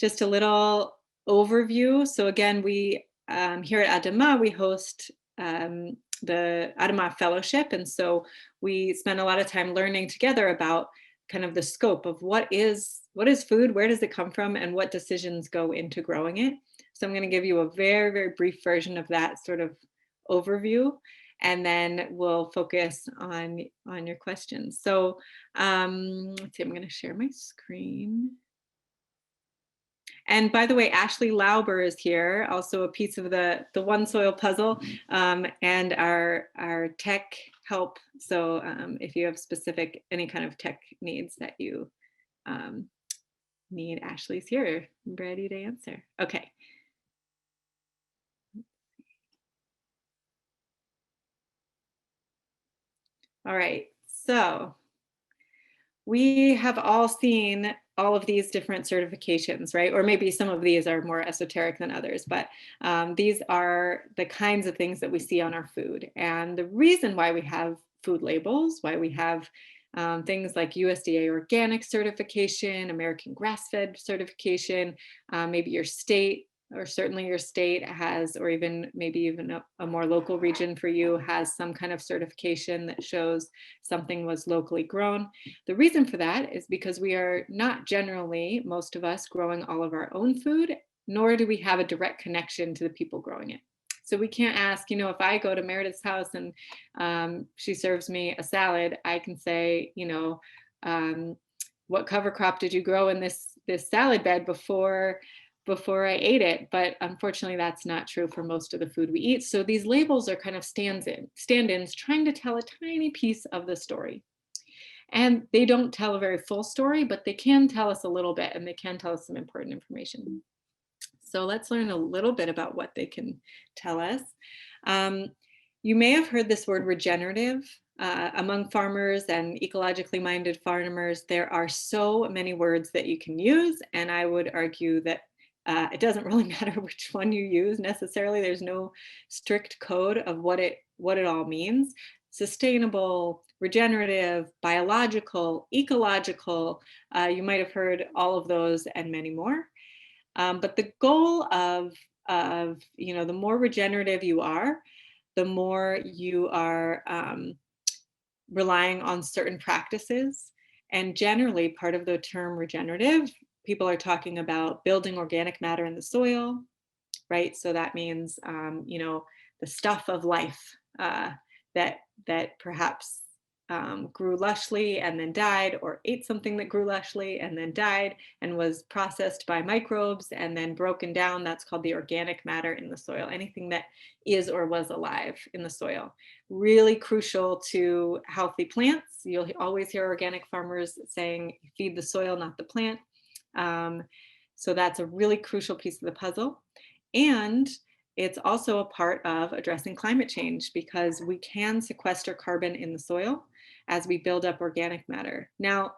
just a little overview. So again, we here at Adama, we host the Adama Fellowship. And so we spend a lot of time learning together about kind of the scope of what is food, where does it come from, and what decisions go into growing it. So I'm going to give you a very, very brief version of that sort of overview, and then we'll focus on your questions. So let's see, I'm going to share my screen. And by the way, Ashley Lauber is here, also a piece of the One Soil puzzle, and our tech help. So if you have specific, any kind of tech needs that you need, Ashley's here, ready to answer. Okay. All right, so we have all seen all of these different certifications, right? Or maybe some of these are more esoteric than others, but these are the kinds of things that we see on our food. And the reason why we have food labels, why we have things like USDA organic certification, American grass-fed certification, maybe your state, or certainly your state has, or even maybe even a more local region for you has some kind of certification that shows something was locally grown. The reason for that is because we are not generally, most of us, growing all of our own food, nor do we have a direct connection to the people growing it. So we can't ask, you know, if I go to Meredith's house and she serves me a salad, I can say, you know, what cover crop did you grow in this salad bed before I ate it? But unfortunately, that's not true for most of the food we eat. So these labels are kind of stand-ins trying to tell a tiny piece of the story. And they don't tell a very full story, but they can tell us a little bit, and they can tell us some important information. So let's learn a little bit about what they can tell us. You may have heard this word regenerative. Among farmers and ecologically minded farmers, there are so many words that you can use, and I would argue that it doesn't really matter which one you use necessarily. There's no strict code of what it all means. Sustainable, regenerative, biological, ecological, you might have heard all of those and many more. But the goal of you know, the more regenerative you are, the more you are relying on certain practices. And generally, part of the term regenerative, people are talking about building organic matter in the soil, right? So that means, you know, the stuff of life that perhaps grew lushly and then died, or ate something that grew lushly and then died and was processed by microbes and then broken down. That's called the organic matter in the soil. Anything that is or was alive in the soil. Really crucial to healthy plants. You'll always hear organic farmers saying, feed the soil, not the plant. So that's a really crucial piece of the puzzle. And it's also a part of addressing climate change, because we can sequester carbon in the soil as we build up organic matter. Now,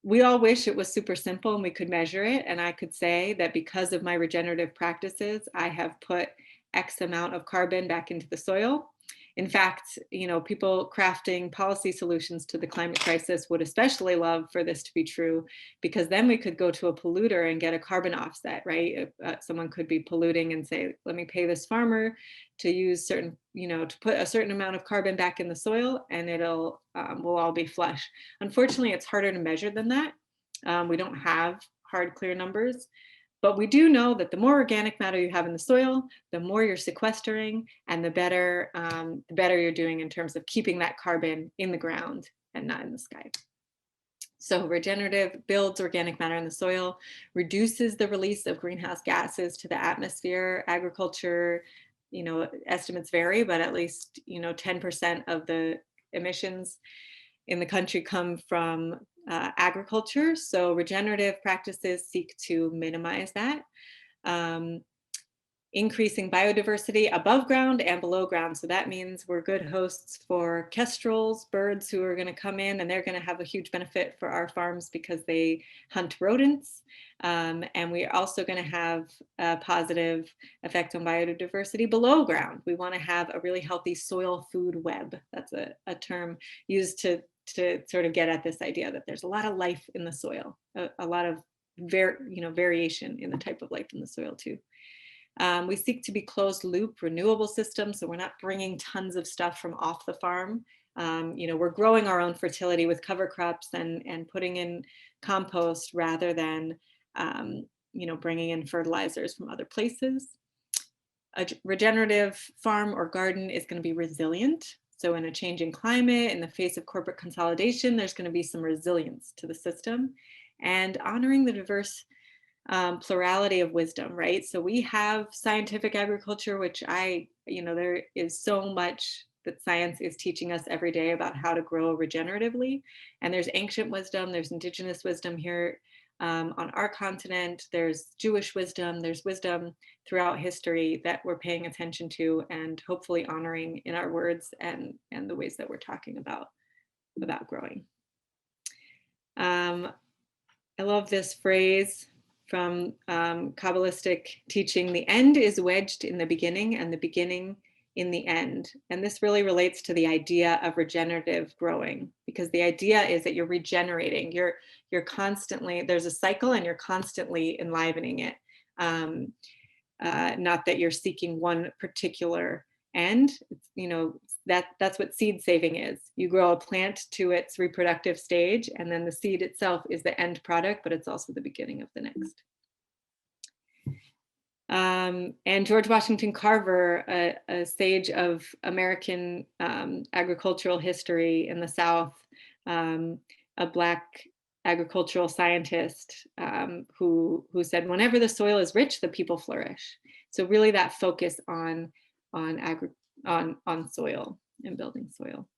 we all wish it was super simple and we could measure it. And I could say that because of my regenerative practices, I have put X amount of carbon back into the soil. In fact, you know, people crafting policy solutions to the climate crisis would especially love for this to be true, because then we could go to a polluter and get a carbon offset, right? Someone could be polluting and say, let me pay this farmer to use certain, you know, to put a certain amount of carbon back in the soil, and it'll, we'll all be flush. Unfortunately, it's harder to measure than that. We don't have hard, clear numbers. But we do know that the more organic matter you have in the soil, the more you're sequestering, and the better you're doing in terms of keeping that carbon in the ground and not in the sky. So regenerative builds organic matter in the soil, reduces the release of greenhouse gases to the atmosphere. Agriculture, you know, estimates vary, but at least, you know, 10% of the emissions in the country come from agriculture. So regenerative practices seek to minimize that. Increasing biodiversity above ground and below ground. So that means we're good hosts for kestrels, birds who are going to come in, and they're going to have a huge benefit for our farms because they hunt rodents. And we're also going to have a positive effect on biodiversity below ground. We want to have a really healthy soil food web. That's a term used to to sort of get at this idea that there's a lot of life in the soil, a lot of variation in the type of life in the soil too. We seek to be closed loop, renewable systems, so we're not bringing tons of stuff from off the farm. We're growing our own fertility with cover crops and putting in compost rather than bringing in fertilizers from other places. A regenerative farm or garden is going to be resilient. So in a changing climate, in the face of corporate consolidation, there's going to be some resilience to the system, and honoring the diverse plurality of wisdom, right? So we have scientific agriculture, which there is so much that science is teaching us every day about how to grow regeneratively. And there's ancient wisdom, there's indigenous wisdom here on our continent, there's Jewish wisdom, there's wisdom throughout history that we're paying attention to and hopefully honoring in our words and the ways that we're talking about growing. I love this phrase from Kabbalistic teaching: the end is wedged in the beginning and the beginning in the end. And this really relates to the idea of regenerative growing, because the idea is that you're regenerating, you're constantly, there's a cycle and you're constantly enlivening it. Not that you're seeking one particular end. That's what seed saving is. You grow a plant to its reproductive stage, and then the seed itself is the end product, but it's also the beginning of the next. And George Washington Carver, a sage of American agricultural history in the South, a Black agricultural scientist who said, whenever the soil is rich, the people flourish. So really that focus on soil and building soil.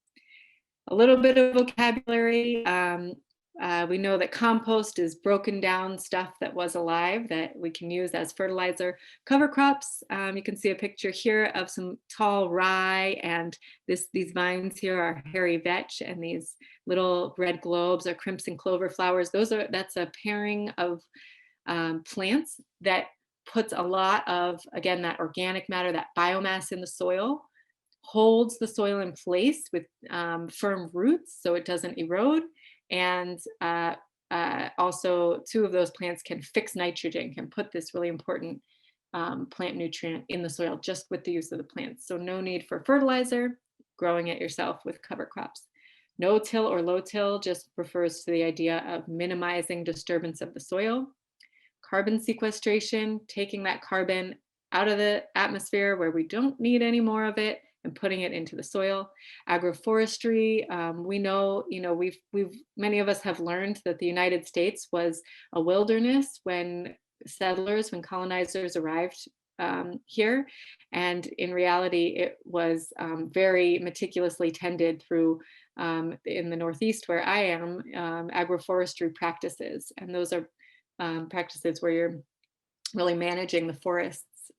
A little bit of vocabulary. We know that compost is broken down stuff that was alive that we can use as fertilizer. Cover crops, you can see a picture here of some tall rye, and these vines here are hairy vetch, and these little red globes are crimson clover flowers. That's a pairing of plants that puts a lot of, again, that organic matter, that biomass in the soil, holds the soil in place with firm roots so it doesn't erode. And also, two of those plants can fix nitrogen, can put this really important plant nutrient in the soil just with the use of the plants. So no need for fertilizer, growing it yourself with cover crops. No-till or low-till just refers to the idea of minimizing disturbance of the soil. Carbon sequestration, taking that carbon out of the atmosphere where we don't need any more of it and putting it into the soil. Agroforestry, we know, many of us have learned that the United States was a wilderness when colonizers arrived here. And in reality, it was very meticulously tended through, in the Northeast where I am, agroforestry practices. And those are practices where you're really managing the forests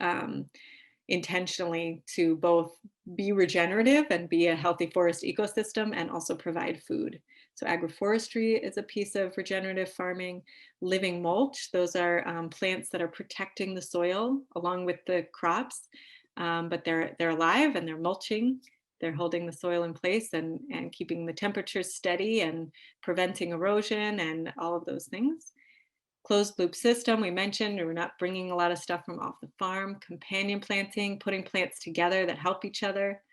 intentionally to both be regenerative and be a healthy forest ecosystem and also provide food. So agroforestry is a piece of regenerative farming. Living mulch, those are plants that are protecting the soil along with the crops, but they're alive and they're mulching. They're holding the soil in place and keeping the temperatures steady and preventing erosion and all of those things. Closed loop system, we mentioned, we're not bringing a lot of stuff from off the farm. Companion planting, putting plants together that help each other.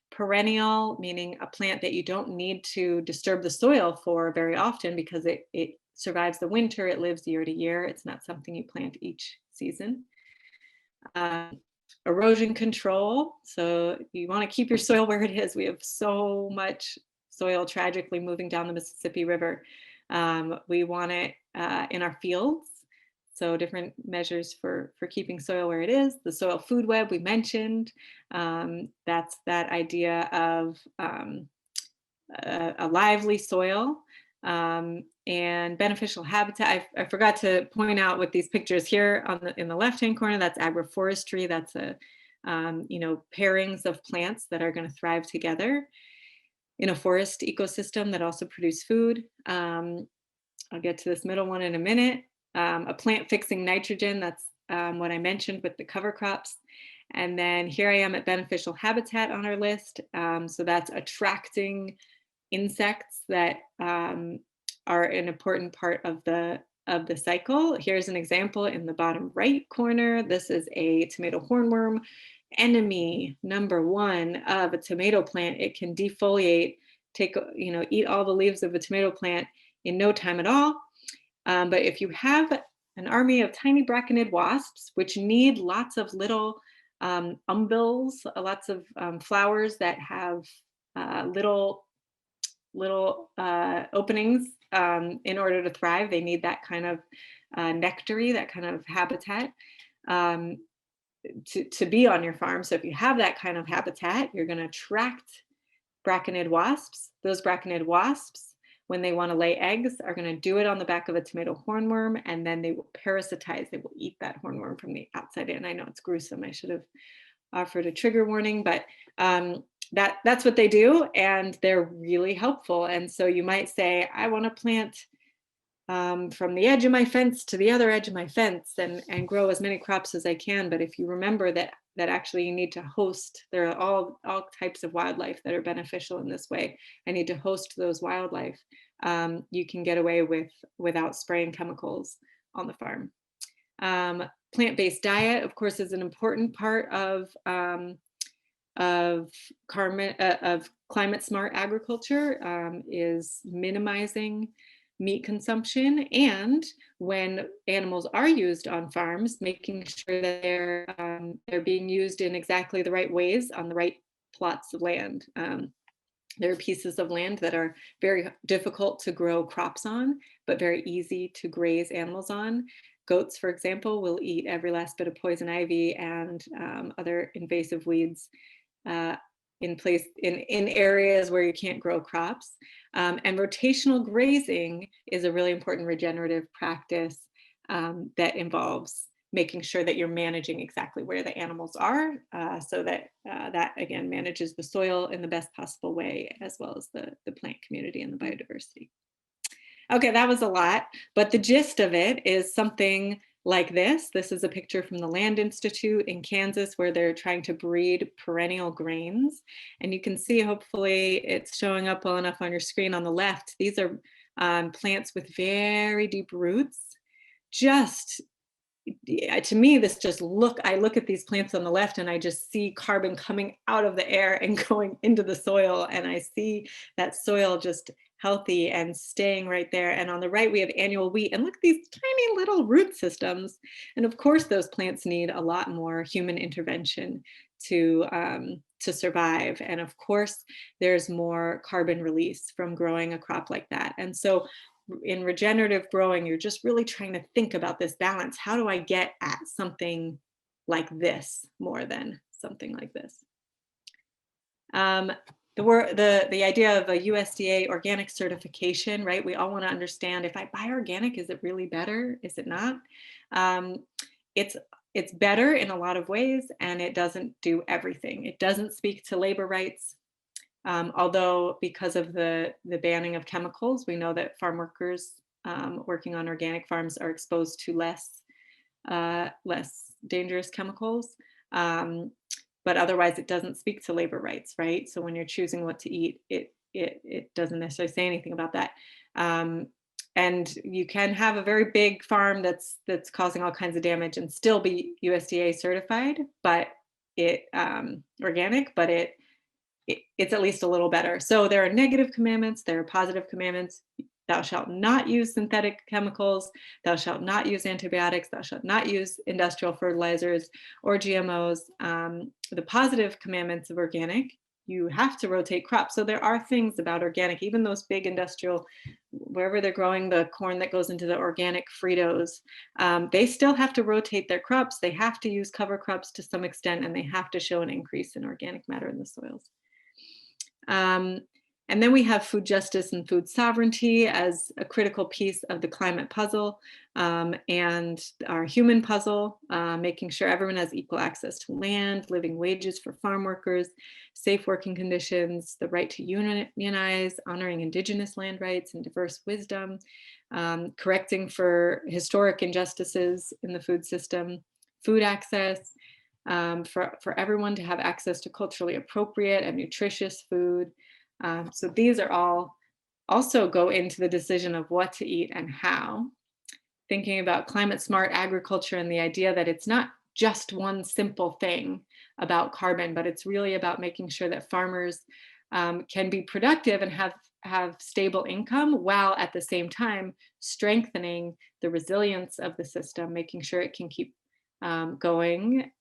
Perennial, meaning a plant that you don't need to disturb the soil for very often because it survives the winter, it lives year to year. It's not something you plant each season. Erosion control, so you want to keep your soil where it is. We have so much soil tragically moving down the Mississippi River. We want it in our fields, so different measures for keeping soil where it is. The soil food web we mentioned, that's that idea of a lively soil and beneficial habitat. I forgot to point out with these pictures here in the left-hand corner, that's agroforestry. That's pairings of plants that are going to thrive together in a forest ecosystem that also produce food. I'll get to this middle one in a minute. A plant fixing nitrogen, that's what I mentioned with the cover crops. And then here I am at beneficial habitat on our list. So that's attracting insects that are an important part of the cycle. Here's an example in the bottom right corner. This is a tomato hornworm, enemy number one of a tomato plant. It can defoliate, eat all the leaves of a tomato plant in no time at all. But if you have an army of tiny braconid wasps, which need lots of little umbels, lots of flowers that have little openings in order to thrive. They need that kind of nectary, that kind of habitat to be on your farm. So if you have that kind of habitat, you're going to attract braconid wasps. Those braconid wasps, when they want to lay eggs, are going to do it on the back of a tomato hornworm, and then they will parasitize. They will eat that hornworm from the outside in. I know it's gruesome. I should have offered a trigger warning, but that's what they do, and they're really helpful. And so you might say, I want to plant from the edge of my fence to the other edge of my fence and grow as many crops as I can. But if you remember that actually you need to host, there are all types of wildlife that are beneficial in this way. I need to host those wildlife. You can get away without spraying chemicals on the farm. Plant-based diet, of course, is an important part of climate smart agriculture, is minimizing meat consumption, and when animals are used on farms, making sure that they're being used in exactly the right ways on the right plots of land. There are pieces of land that are very difficult to grow crops on, but very easy to graze animals on. Goats, for example, will eat every last bit of poison ivy and other invasive weeds in areas where you can't grow crops. And rotational grazing is a really important regenerative practice that involves making sure that you're managing exactly where the animals are, so that that again manages the soil in the best possible way, as well as the plant community and the biodiversity. Okay, that was a lot, but the gist of it is something like this. This is a picture from the Land Institute in Kansas, where they're trying to breed perennial grains. And you can see, hopefully it's showing up well enough on your screen on the left. These are plants with very deep roots. Just, to me, this just I look at these plants on the left and I just see carbon coming out of the air and going into the soil. And I see that soil just healthy and staying right there. And on the right, we have annual wheat. And look at these tiny little root systems. And of course, those plants need a lot more human intervention to survive. And of course, there's more carbon release from growing a crop like that. And so in regenerative growing, you're just really trying to think about this balance. How do I get at something like this more than something like this? The idea of a USDA organic certification, right? We all want to understand, if I buy organic, is it really better? Is it not? It's better in a lot of ways, and it doesn't do everything. It doesn't speak to labor rights. Although because of the banning of chemicals, we know that farm workers working on organic farms are exposed to less dangerous chemicals. But otherwise, it doesn't speak to labor rights, right? So when you're choosing what to eat, it doesn't necessarily say anything about that. And you can have a very big farm that's causing all kinds of damage and still be USDA certified, but organic, but it's at least a little better. So there are negative commandments, there are positive commandments. Thou shalt not use synthetic chemicals, thou shalt not use antibiotics, thou shalt not use industrial fertilizers or GMOs. The positive commandments of organic, you have to rotate crops. So there are things about organic, even those big industrial, wherever they're growing the corn that goes into the organic Fritos, they still have to rotate their crops. They have to use cover crops to some extent, and they have to show an increase in organic matter in the soils. And then we have food justice and food sovereignty as a critical piece of the climate puzzle, and our human puzzle, making sure everyone has equal access to land, living wages for farm workers, safe working conditions, the right to unionize, honoring Indigenous land rights and diverse wisdom, correcting for historic injustices in the food system, food access, for everyone to have access to culturally appropriate and nutritious food, So these are all also go into the decision of what to eat and how. Thinking about climate smart agriculture and the idea that it's not just one simple thing about carbon, but it's really about making sure that farmers can be productive and have stable income, while at the same time strengthening the resilience of the system, making sure it can keep going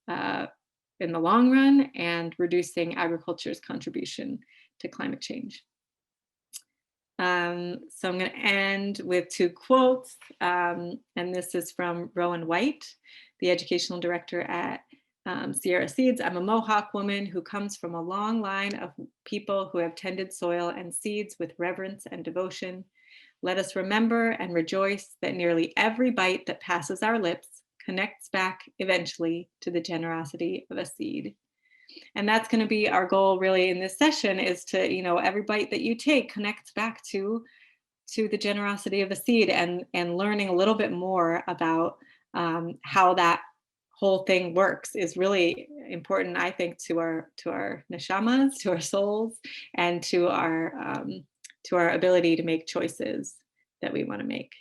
in the long run, and reducing agriculture's contribution to climate change. So I'm going to end with two quotes, and this is from Rowan White, the educational director at Sierra Seeds. "I'm a Mohawk woman who comes from a long line of people who have tended soil and seeds with reverence and devotion. Let us remember and rejoice that nearly every bite that passes our lips connects back eventually to the generosity of a seed." And that's going to be our goal really in this session, is to, every bite that you take connects back to the generosity of a seed, and learning a little bit more about how that whole thing works is really important, I think, to our neshamas, to our souls, and to our ability to make choices that we want to make.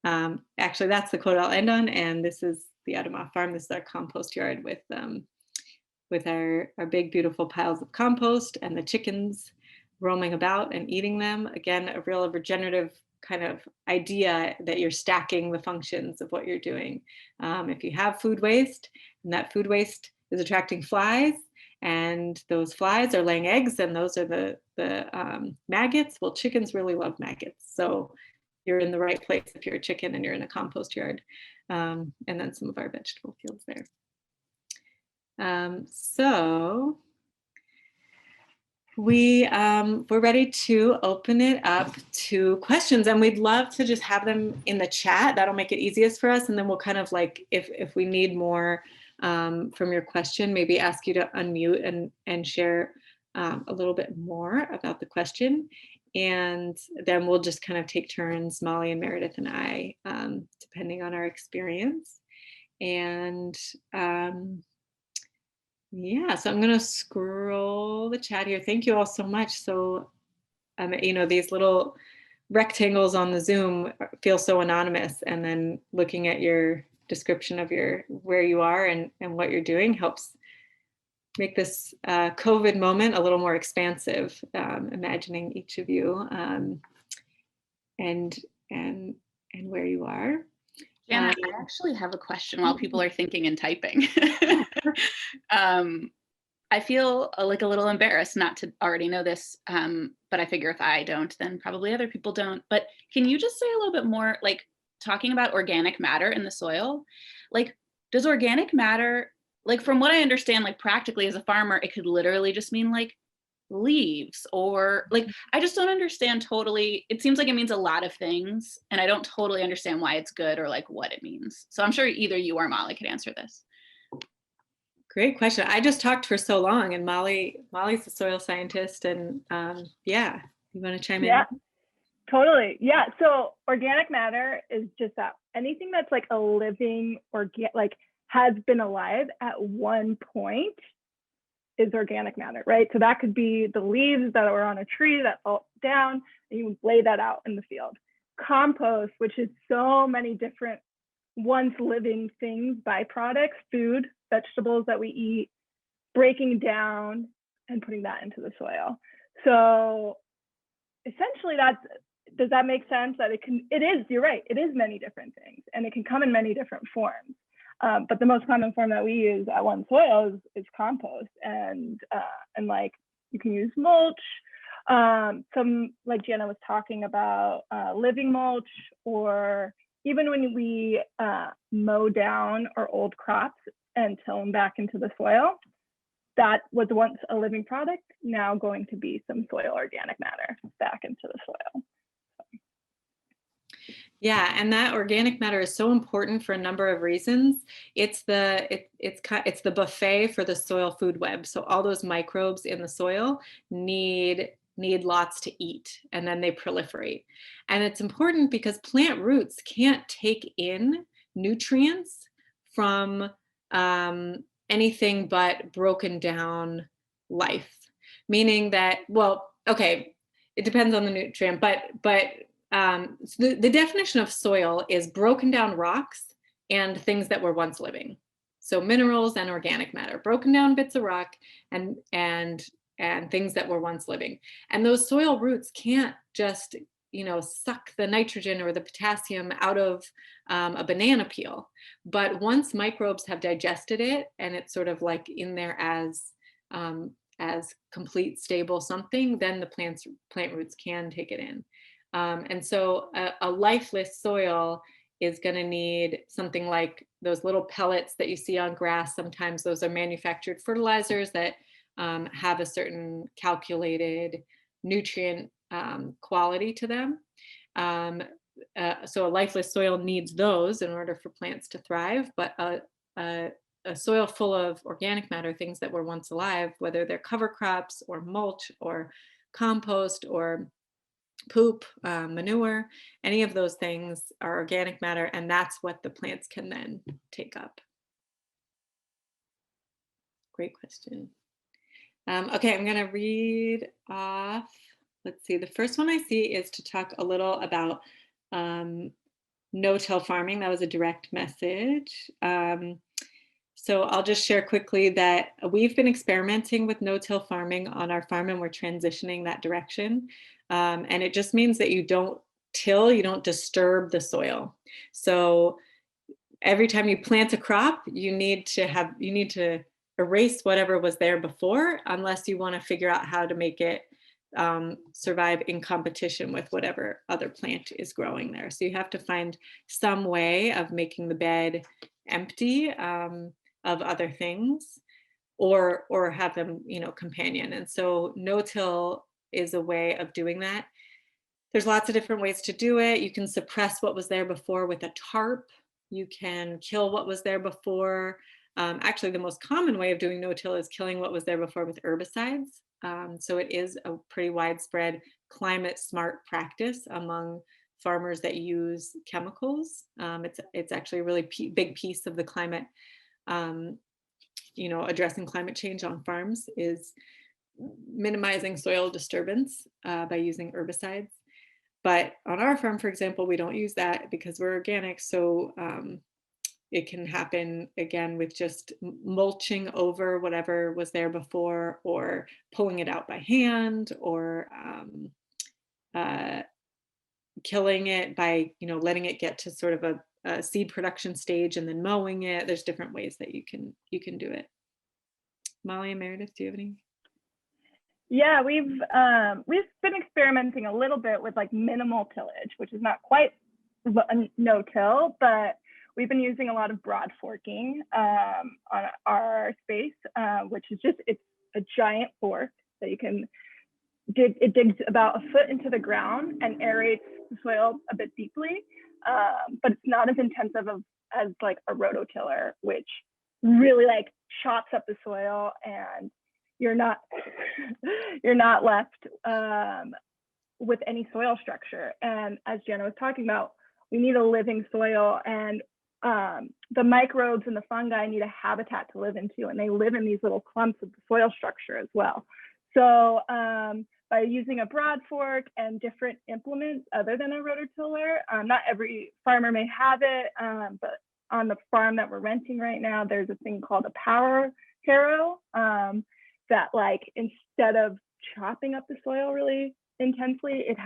Actually, that's the quote I'll end on. And this is the Adamaha farm. This is our compost yard with our big, beautiful piles of compost and the chickens roaming about and eating them. Again, a real regenerative kind of idea that you're stacking the functions of what you're doing. If you have food waste, and that food waste is attracting flies, and those flies are laying eggs, and those are the maggots. Well, chickens really love maggots. So you're in the right place if you're a chicken and you're in a compost yard. And then some of our vegetable fields there. So we're ready to open it up to questions, and we'd love to just have them in the chat. That'll make it easiest for us. And then we'll kind of like, if we need more from your question, maybe ask you to unmute and share a little bit more about the question. And then we'll just kind of take turns, Molly and Meredith and I, depending on our experience. And yeah, so I'm going to scroll the chat here. Thank you all so much. So, these little rectangles on the Zoom feel so anonymous, and then looking at your description of where you are and what you're doing helps make this COVID moment a little more expansive. Imagining each of you and where you are. Janna, I actually have a question while people are thinking and typing. I feel like a little embarrassed not to already know this, but I figure if I don't, then probably other people don't. But can you just say a little bit more, like talking about organic matter in the soil? Like, does organic matter, like from what I understand, like practically as a farmer, it could literally just mean like leaves, or like, I just don't understand totally. It seems like it means a lot of things, and I don't totally understand why it's good or like what it means. So I'm sure either you or Molly could answer this. Great question. I just talked for so long, and Molly's a soil scientist, and yeah, you want to chime in? Yeah, totally. Yeah. So organic matter is just that anything that's like a living like has been alive at one point is organic matter, right? So that could be the leaves that were on a tree that fall down, and you lay that out in the field. Compost, which is so many different once living things, byproducts, food, vegetables that we eat, breaking down and putting that into the soil. So essentially does that make sense? That it is, you're right, it is many different things, and it can come in many different forms. But the most common form that we use at One Soil is compost, and like you can use mulch, some like Janna was talking about, living mulch, or even when we mow down our old crops and till them back into the soil, that was once a living product, now going to be some soil organic matter back into the soil. Yeah, and that organic matter is so important for a number of reasons. It's the buffet for the soil food web. So all those microbes in the soil need lots to eat, and then they proliferate. And it's important because plant roots can't take in nutrients from anything but broken down life. Meaning that, well, okay, it depends on the nutrient, but so the definition of soil is broken down rocks and things that were once living. So minerals and organic matter, broken down bits of rock and things that were once living. And those soil roots can't just, suck the nitrogen or the potassium out of a banana peel. But once microbes have digested it and it's sort of like in there as complete stable something, then the plant roots can take it in. And so a lifeless soil is going to need something like those little pellets that you see on grass. Sometimes those are manufactured fertilizers that have a certain calculated nutrient quality to them. So a lifeless soil needs those in order for plants to thrive, but a soil full of organic matter, things that were once alive, whether they're cover crops or mulch or compost or poop, manure, any of those things are organic matter, and that's what the plants can then take up. Great question. Okay, I'm going to read off. Let's see. The first one I see is to talk a little about no-till farming. That was a direct message. So I'll just share quickly that we've been experimenting with no-till farming on our farm, and we're transitioning that direction. And it just means that you don't till, you don't disturb the soil. So every time you plant a crop, you need to erase whatever was there before, unless you want to figure out how to make it survive in competition with whatever other plant is growing there. So you have to find some way of making the bed empty of other things, or have them, companion. And so no-till is a way of doing that. There's lots of different ways to do it. You can suppress what was there before with a tarp. You can kill what was there before. Actually, the most common way of doing no-till is killing what was there before with herbicides. So it is a pretty widespread climate smart practice among farmers that use chemicals. It's actually a really big piece of the climate, addressing climate change on farms is minimizing soil disturbance by using herbicides. But on our farm, for example, we don't use that because we're organic. So it can happen again with just mulching over whatever was there before, or pulling it out by hand, or killing it by letting it get to sort of a seed production stage and then mowing it. There's different ways that you can do it. Molly and Meredith, do you have any? Yeah, we've been experimenting a little bit with like minimal tillage, which is not quite no-till, but we've been using a lot of broad forking on our space, which is it's a giant fork that you can dig. It digs about a foot into the ground and aerates the soil a bit deeply, but it's not as intensive as like a rototiller, which really like chops up the soil, and you're not left with any soil structure. And as Janna was talking about, we need a living soil, and the microbes and the fungi need a habitat to live into, and they live in these little clumps of the soil structure as well. So by using a broad fork and different implements other than a rototiller, not every farmer may have it, but on the farm that we're renting right now, there's a thing called a power harrow that, like, instead of chopping up the soil really intensely, it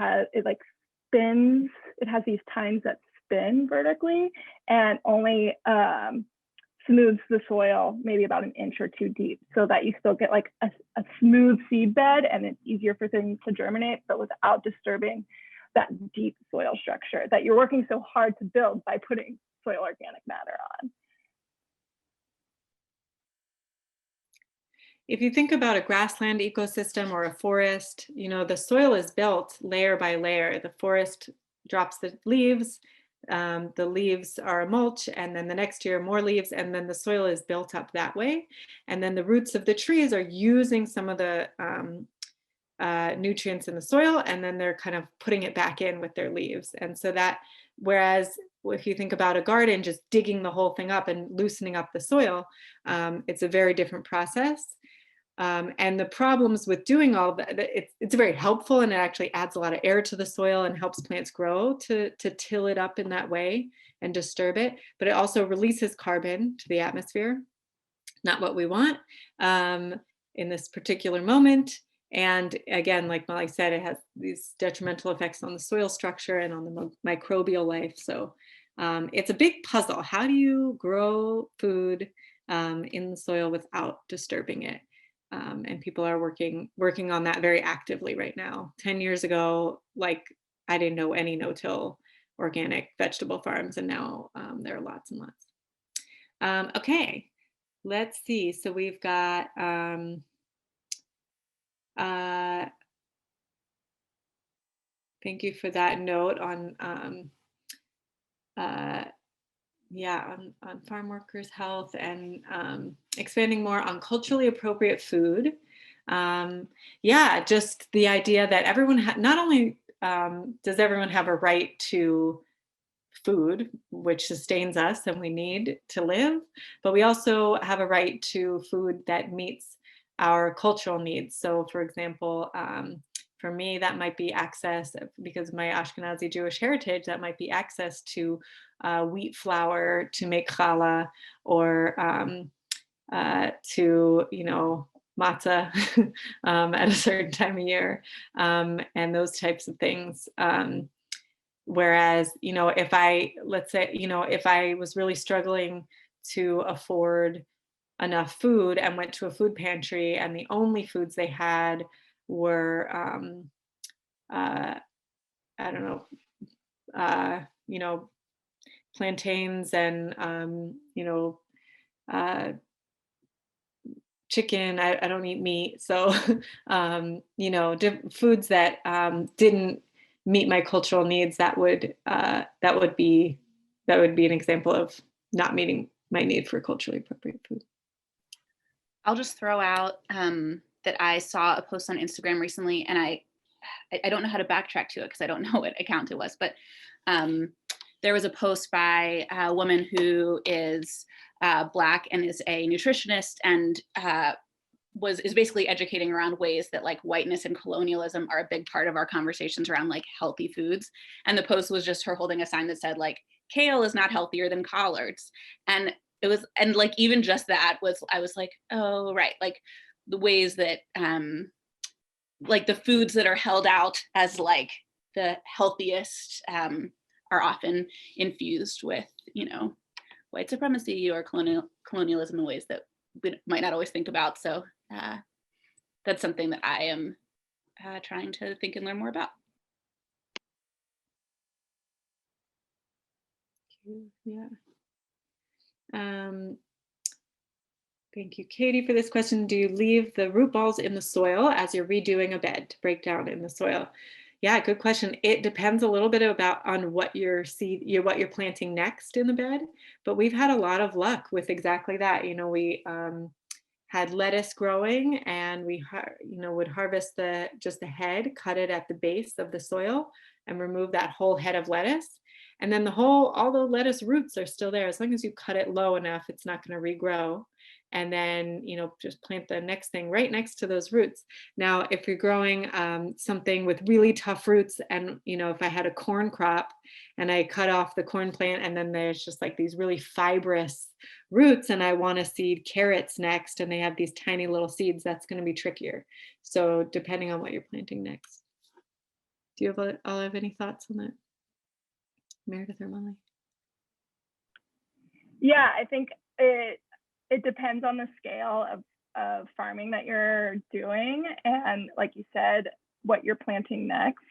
like spins. It has these tines that spin vertically and only smooths the soil maybe about an inch or two deep, so that you still get like a smooth seed bed, and it's easier for things to germinate, but without disturbing that deep soil structure that you're working so hard to build by putting soil organic matter on. If you think about a grassland ecosystem or a forest, the soil is built layer by layer. The forest drops the leaves are a mulch, and then the next year more leaves, and then the soil is built up that way. And then the roots of the trees are using some of the nutrients in the soil, and then they're kind of putting it back in with their leaves. And so that, whereas if you think about a garden, just digging the whole thing up and loosening up the soil, it's a very different process. And the problems with doing all that, it's very helpful, and it actually adds a lot of air to the soil and helps plants grow to till it up in that way and disturb it. But it also releases carbon to the atmosphere, not what we want in this particular moment. And again, like Molly said, it has these detrimental effects on the soil structure and on the microbial life. So it's a big puzzle. How do you grow food in the soil without disturbing it? And people are working on that very actively right now. 10 years ago, like, I didn't know any no-till organic vegetable farms, and now there are lots and lots. Okay, let's see. So we've got thank you for that note on on farm workers' health and expanding more on culturally appropriate food. Just the idea that everyone not only does everyone have a right to food, which sustains us and we need to live, but we also have a right to food that meets our cultural needs. So for example, for me, that might be access, because of my Ashkenazi Jewish heritage, that might be access to wheat flour to make challah, or to, matzah at a certain time of year, and those types of things. Whereas, if let's say, if I was really struggling to afford enough food and went to a food pantry and the only foods they had were, I don't know, plantains and, chicken. I don't eat meat. So, foods that didn't meet my cultural needs, that would be an example of not meeting my need for culturally appropriate food. I'll just throw out that I saw a post on Instagram recently, and I don't know how to backtrack to it because I don't know what account it was, but there was a post by a woman who is Black and is a nutritionist, and is basically educating around ways that like whiteness and colonialism are a big part of our conversations around like healthy foods. And the post was just her holding a sign that said like, kale is not healthier than collards. And it was, and like, even just that was, I was like, oh, right. Like the ways that like the foods that are held out as like the healthiest are often infused with, white supremacy or colonialism in ways that we might not always think about. So that's something that I am trying to think and learn more about. Yeah. Thank you, Katie, for this question. Do you leave the root balls in the soil as you're redoing a bed to break down in the soil? Yeah, good question. It depends a little bit on what what you're planting next in the bed, but we've had a lot of luck with exactly that. We had lettuce growing, and we would harvest just the head, cut it at the base of the soil, and remove that whole head of lettuce. And then all the lettuce roots are still there. As long as you cut it low enough, it's not going to regrow. And then, just plant the next thing right next to those roots. Now, if you're growing something with really tough roots, and, if I had a corn crop and I cut off the corn plant, and then there's just like these really fibrous roots, and I want to seed carrots next, and they have these tiny little seeds, that's going to be trickier. So depending on what you're planting next. Do you have any thoughts on that, Meredith or Molly? Yeah, I think it depends on the scale of farming that you're doing, and like you said, what you're planting next.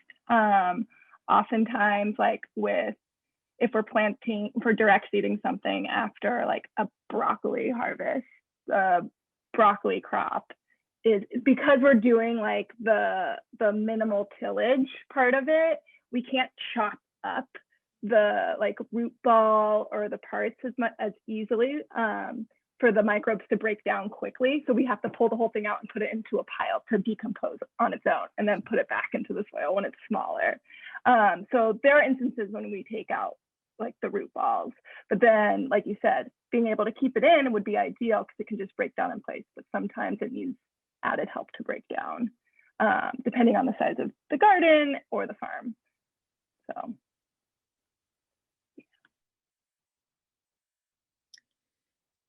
Oftentimes, like if we're direct seeding something after like a broccoli harvest, broccoli crop, is because we're doing like the minimal tillage part of it, we can't chop up the like root ball or the parts as easily for the microbes to break down quickly. So we have to pull the whole thing out and put it into a pile to decompose on its own, and then put it back into the soil when it's smaller. So there are instances when we take out like the root balls, but then, like you said, being able to keep it in would be ideal because it can just break down in place. But sometimes it needs added help to break down, depending on the size of the garden or the farm. So.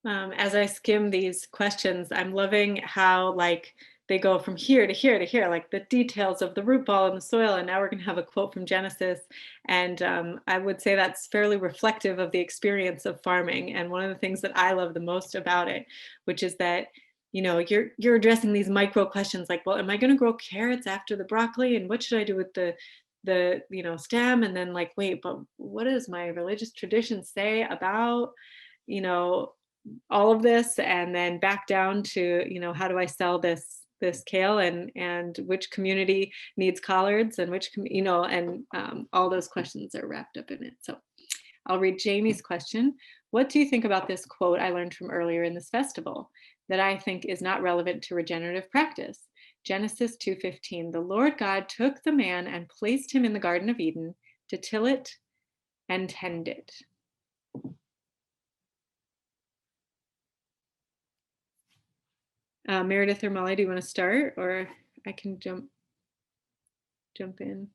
As I skim these questions, I'm loving how like they go from here to here to here, like the details of the root ball in the soil. And now we're going to have a quote from Genesis. And I would say that's fairly reflective of the experience of farming. And one of the things that I love the most about it, which is that, you know, you're addressing these micro questions like, well, am I going to grow carrots after the broccoli? And what should I do with the you know, stem? And then like, wait, but what does my religious tradition say about, you know, all of this, and then back down to, you know, how do I sell this kale, and which community needs collards, and which, you know, and all those questions are wrapped up in it. So I'll read Jamie's question. What do you think about this quote I learned from earlier in this festival that I think is not relevant to regenerative practice? Genesis 2:15, the Lord God took the man and placed him in the Garden of Eden to till it and tend it. Meredith or Molly, do you want to start, or I can jump in?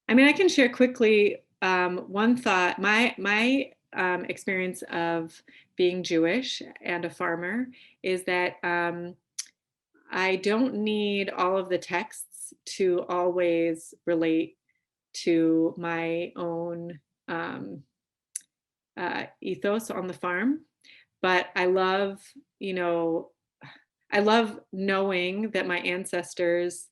I mean, I can share quickly one thought. My experience of being Jewish and a farmer is that I don't need all of the texts to always relate to my own ethos on the farm. But I love, you know, I love knowing that my ancestors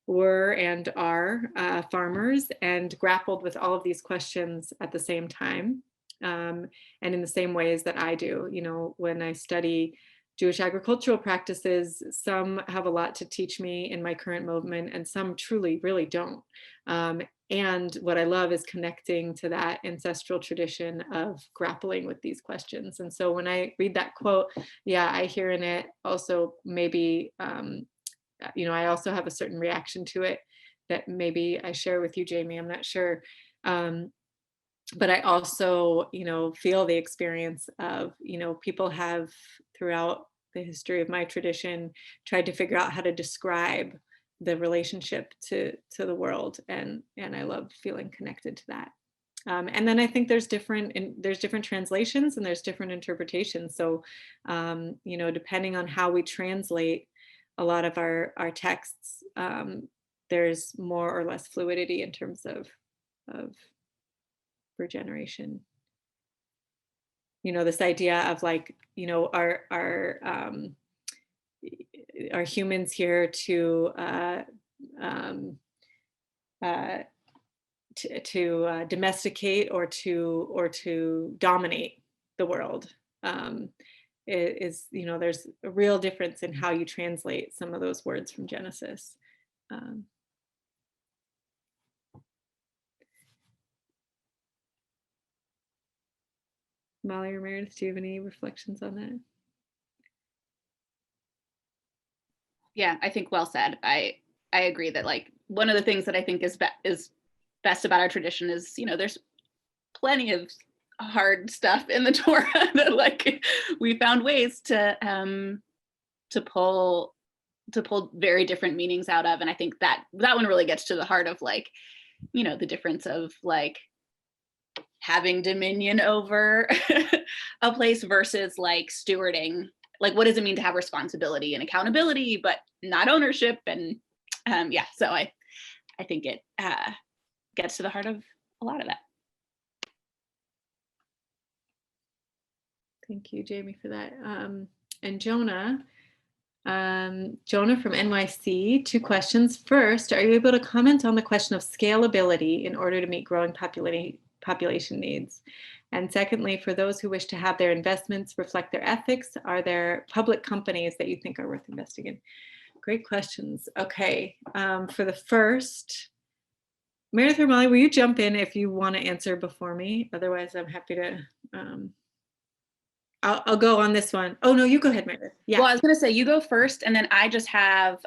were and are farmers and grappled with all of these questions at the same time, and in the same ways that I do. You know, when I study Jewish agricultural practices, some have a lot to teach me in my current movement, and some truly really don't. And what I love is connecting to that ancestral tradition of grappling with these questions. And so when I read that quote, yeah, I hear in it also maybe, you know, I also have a certain reaction to it that maybe I share with you, Jamie, I'm not sure. But I also, you know, feel the experience of, you know, people have throughout the history of my tradition tried to figure out how to describe the relationship to the world, and I love feeling connected to that. And then I think there's different translations and there's different interpretations. So, you know, depending on how we translate a lot of our texts, there's more or less fluidity in terms of regeneration. You know, this idea of like, you know, are humans here to domesticate or to dominate the world? Is, you know, there's a real difference in how you translate some of those words from Genesis. Molly or Meredith, do you have any reflections on that? Yeah, I think well said. I agree that like one of the things that I think is best about our tradition is, you know, there's plenty of hard stuff in the Torah that like we found ways to pull very different meanings out of. And I think that one really gets to the heart of like, you know, the difference of like having dominion over a place versus like stewarding. Like, what does it mean to have responsibility and accountability, but not ownership? And yeah, so I think it gets to the heart of a lot of that. Thank you, Jamie, for that. And Jonah from NYC, 2 questions. First, are you able to comment on the question of scalability in order to meet growing population needs? And secondly, for those who wish to have their investments reflect their ethics, are there public companies that you think are worth investing in? Great questions. Okay, for the first, Meredith or Molly, will you jump in if you want to answer before me? Otherwise, I'm happy to. I'll go on this one. Oh no, you go ahead, Meredith. Yeah. Well, I was going to say you go first, and then I just have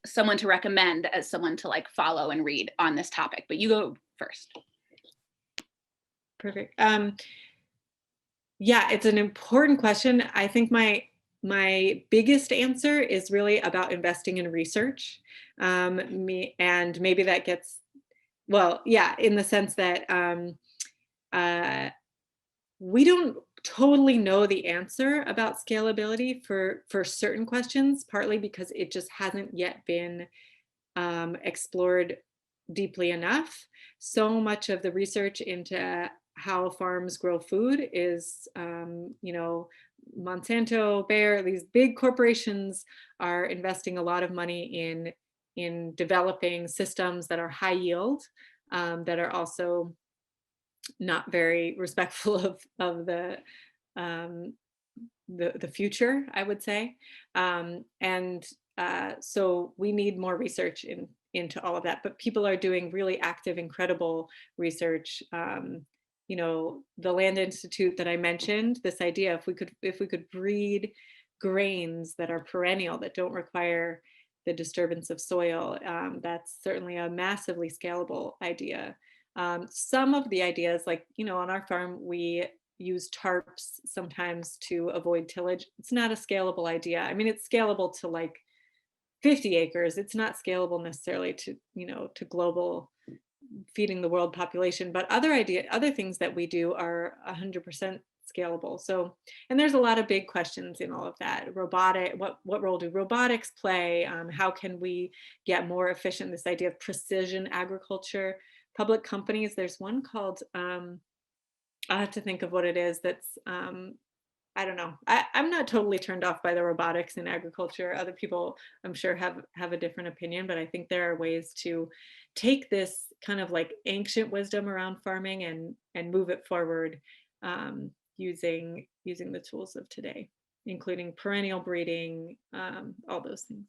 someone to recommend as someone to like follow and read on this topic. But you go first. Perfect. Yeah, it's an important question. I think my my biggest answer is really about investing in research. And maybe that gets, well, yeah, in the sense that we don't totally know the answer about scalability for certain questions, partly because it just hasn't yet been explored deeply enough. So much of the research into how farms grow food is, you know, Monsanto, Bayer, these big corporations are investing a lot of money in developing systems that are high yield, that are also not very respectful of the future, I would say. So we need more research into all of that, but people are doing really active, incredible research. You know, the Land Institute that I mentioned, this idea, if we could breed grains that are perennial, that don't require the disturbance of soil, that's certainly a massively scalable idea. Some of the ideas, like, you know, on our farm, we use tarps sometimes to avoid tillage. It's not a scalable idea. I mean, it's scalable to like 50 acres. It's not scalable necessarily to, you know, to global feeding the world population, but other things that we do are 100% scalable. So, and there's a lot of big questions in all of that. What role do robotics play? How can we get more efficient? This idea of precision agriculture. Public companies, there's one called, I'll have to think of what it is. That's, I don't know. I'm not totally turned off by the robotics in agriculture. Other people, I'm sure, have a different opinion, but I think there are ways to take this kind of like ancient wisdom around farming and move it forward, using the tools of today, including perennial breeding, all those things.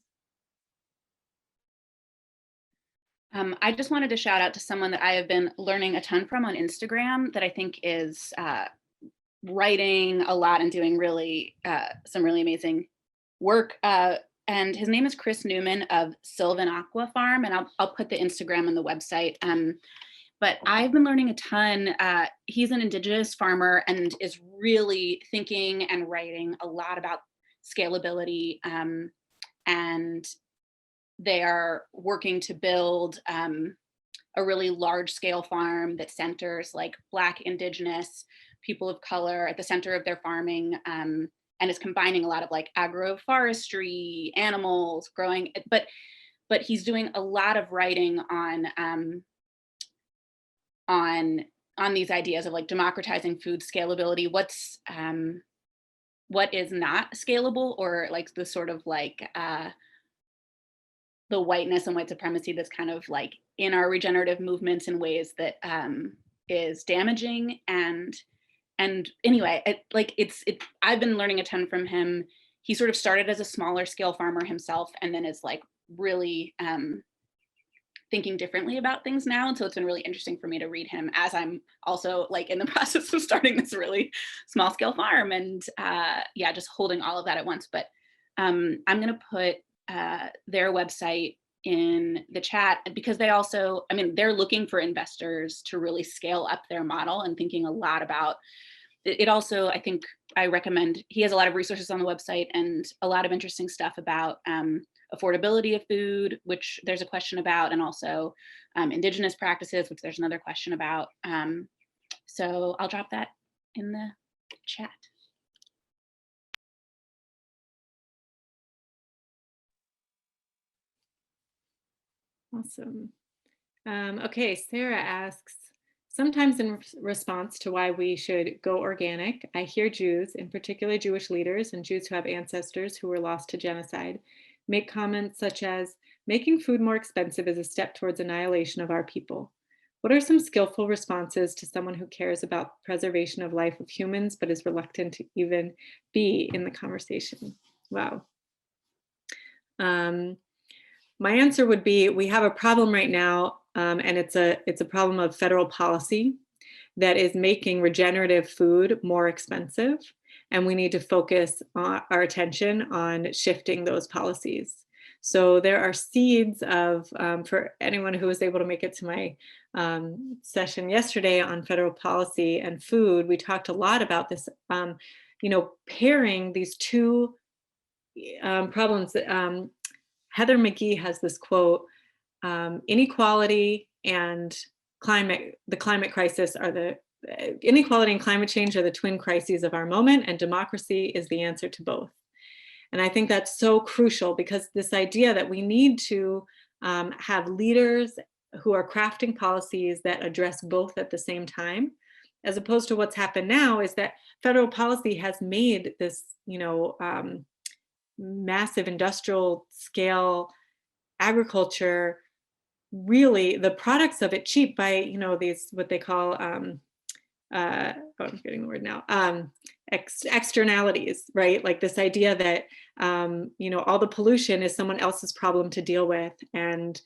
I just wanted to shout out to someone that I have been learning a ton from on Instagram that I think is writing a lot and doing really some really amazing work. And his name is Chris Newman of Sylvan Aqua Farm, and I'll put the Instagram and the website. But I've been learning a ton. He's an Indigenous farmer and is really thinking and writing a lot about scalability, and they are working to build a really large scale farm that centers like Black, Indigenous, people of color at the center of their farming, and is combining a lot of like agroforestry, animals, growing, but he's doing a lot of writing on these ideas of like democratizing food scalability, what is not scalable, or like the sort of like the whiteness and white supremacy that's kind of like in our regenerative movements in ways that is damaging. And anyway, I've been learning a ton from him. He sort of started as a smaller scale farmer himself, and then is like really thinking differently about things now. And so it's been really interesting for me to read him as I'm also like in the process of starting this really small scale farm, and yeah, just holding all of that at once. But I'm gonna put their website in the chat, because they also, I mean, they're looking for investors to really scale up their model and thinking a lot about it. Also, I think I recommend, he has a lot of resources on the website and a lot of interesting stuff about affordability of food, which there's a question about, and also Indigenous practices, which there's another question about. So I'll drop that in the chat. Awesome. Okay, Sarah asks, sometimes in response to why we should go organic, I hear Jews, in particular Jewish leaders and Jews who have ancestors who were lost to genocide, make comments such as, making food more expensive is a step towards annihilation of our people. What are some skillful responses to someone who cares about preservation of life of humans, but is reluctant to even be in the conversation? Wow. My answer would be, we have a problem right now, and it's a problem of federal policy that is making regenerative food more expensive, and we need to focus our attention on shifting those policies. So there are seeds of, for anyone who was able to make it to my session yesterday on federal policy and food, we talked a lot about this, you know, pairing these two problems. Heather McGee has this quote: "Inequality and the climate crisis are the inequality and climate change are the twin crises of our moment, and democracy is the answer to both." And I think that's so crucial, because this idea that we need to have leaders who are crafting policies that address both at the same time, as opposed to what's happened now is that federal policy has made this, massive industrial scale agriculture, really the products of it, cheap by, these, what they call, I'm getting the word now, externalities, right? Like this idea that, all the pollution is someone else's problem to deal with. And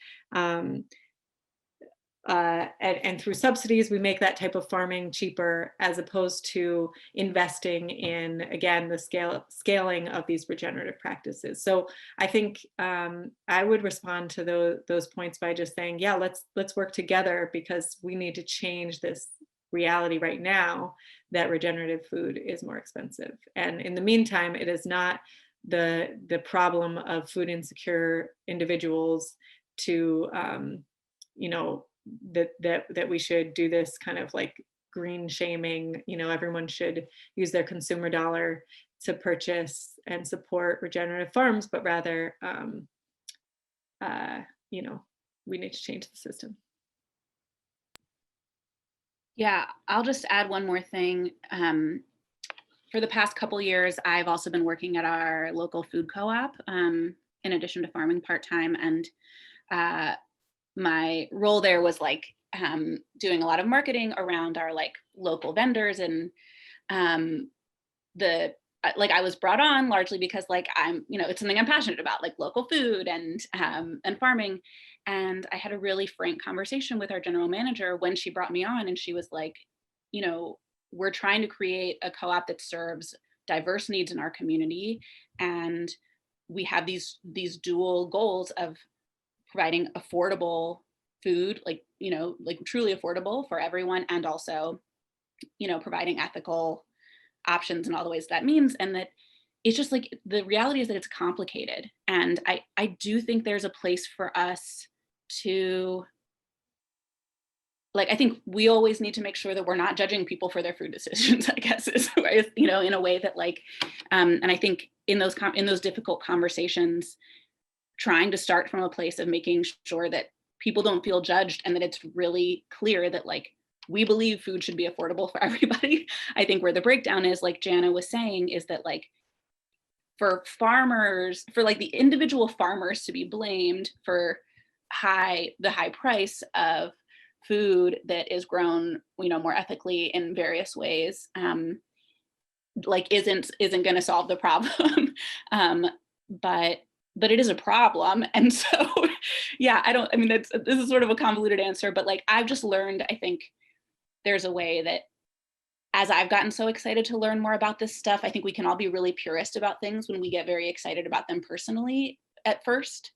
through subsidies, we make that type of farming cheaper, as opposed to investing in, again, the scaling of these regenerative practices. So I think I would respond to those points by just saying, yeah, let's work together, because we need to change this reality right now that regenerative food is more expensive. And in the meantime, it is not the problem of food insecure individuals to that we should do this kind of like green shaming, everyone should use their consumer dollar to purchase and support regenerative farms, but rather we need to change the system. Yeah, I'll just add one more thing. For the past couple years, I've also been working at our local food co-op, in addition to farming part-time. And my role there was like doing a lot of marketing around our like local vendors, and I was brought on largely because like it's something I'm passionate about, like local food and farming. And I had a really frank conversation with our general manager when she brought me on, and she was like, we're trying to create a co-op that serves diverse needs in our community, and we have these dual goals of providing affordable food, like truly affordable for everyone, and also providing ethical options and all the ways that means. And that it's just like, the reality is that it's complicated, and I do think there's a place for us to, like, I think we always need to make sure that we're not judging people for their food decisions, I guess, is in a way that like and I think in those difficult conversations, trying to start from a place of making sure that people don't feel judged, and that it's really clear that like we believe food should be affordable for everybody. I think where the breakdown is, like Janna was saying, is that like for farmers, for like the individual farmers to be blamed for the high price of food that is grown, more ethically in various ways, like isn't going to solve the problem. But it is a problem. And so, yeah, this is sort of a convoluted answer, but like, I've just learned, I think there's a way that as I've gotten so excited to learn more about this stuff, I think we can all be really purist about things when we get very excited about them personally at first.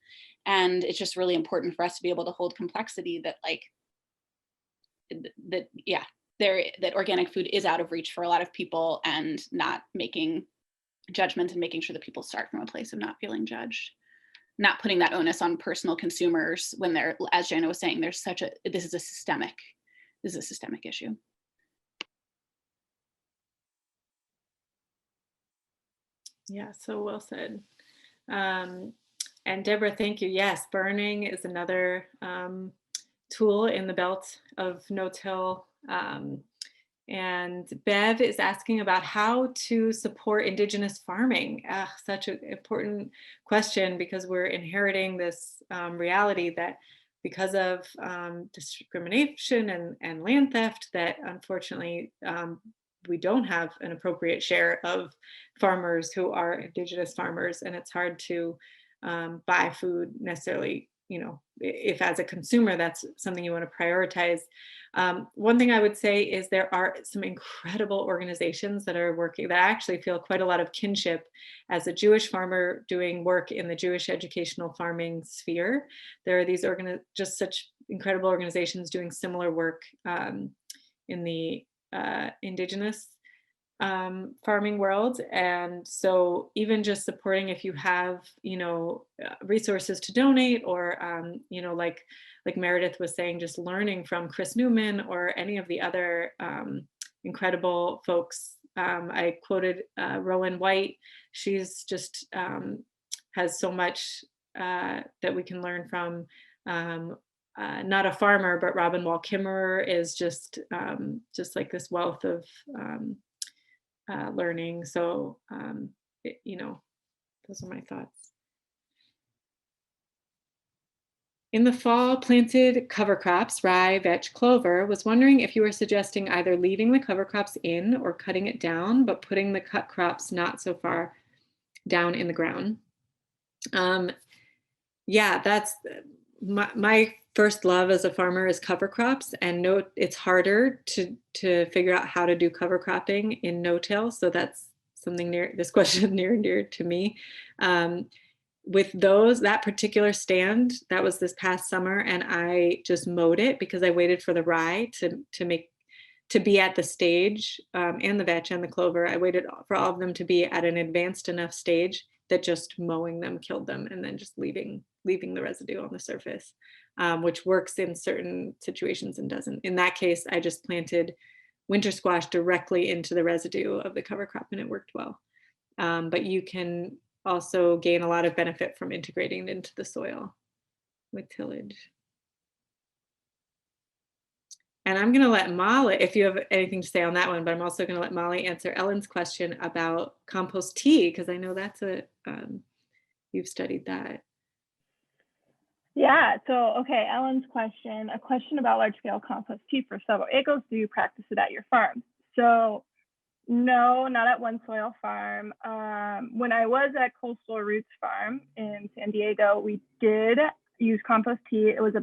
And it's just really important for us to be able to hold complexity that like, that organic food is out of reach for a lot of people, and not making judgments, and making sure that people start from a place of not feeling judged, not putting that onus on personal consumers when they're, as Janna was saying, this is a systemic issue. Yeah, so well said. And Deborah, thank you. Yes, burning is another tool in the belt of no-till. And Bev is asking about how to support Indigenous farming. Such an important question, because we're inheriting this reality that because of discrimination and land theft, that unfortunately we don't have an appropriate share of farmers who are Indigenous farmers, and it's hard to buy food necessarily, if as a consumer that's something you want to prioritize. One thing I would say is there are some incredible organizations that are working, that I actually feel quite a lot of kinship as a Jewish farmer doing work in the Jewish educational farming sphere. There are these just such incredible organizations doing similar work in the Indigenous farming world. And so even just supporting, if you have, resources to donate, or, like Meredith was saying, just learning from Chris Newman or any of the other incredible folks. I quoted Rowan White. She's just has so much that we can learn from. Not a farmer, but Robin Wall Kimmerer is just like this wealth of learning. So, those are my thoughts. In the fall, planted cover crops, rye, vetch, clover. Was wondering if you were suggesting either leaving the cover crops in or cutting it down, but putting the cut crops not so far down in the ground. Yeah, that's my first love as a farmer is cover crops, and it's harder to figure out how to do cover cropping in no-till. So that's something this question near and dear to me. With that particular stand, that was this past summer, and I just mowed it because I waited for the rye to be at the stage, and the vetch and the clover. I waited for all of them to be at an advanced enough stage that just mowing them killed them, and then just leaving the residue on the surface, which works in certain situations and doesn't. In that case, I just planted winter squash directly into the residue of the cover crop, and it worked well. But you can also gain a lot of benefit from integrating it into the soil with tillage. And I'm going to let Molly, if you have anything to say on that one, but I'm also going to let Molly answer Ellen's question about compost tea, because I know that's you've studied that. Yeah, so okay, Ellen's question, a question about large-scale compost tea for several acres. Do you practice it at your farm? So no, not at One Soil Farm. When I was at Coastal Roots Farm in San Diego, we did use compost tea. It was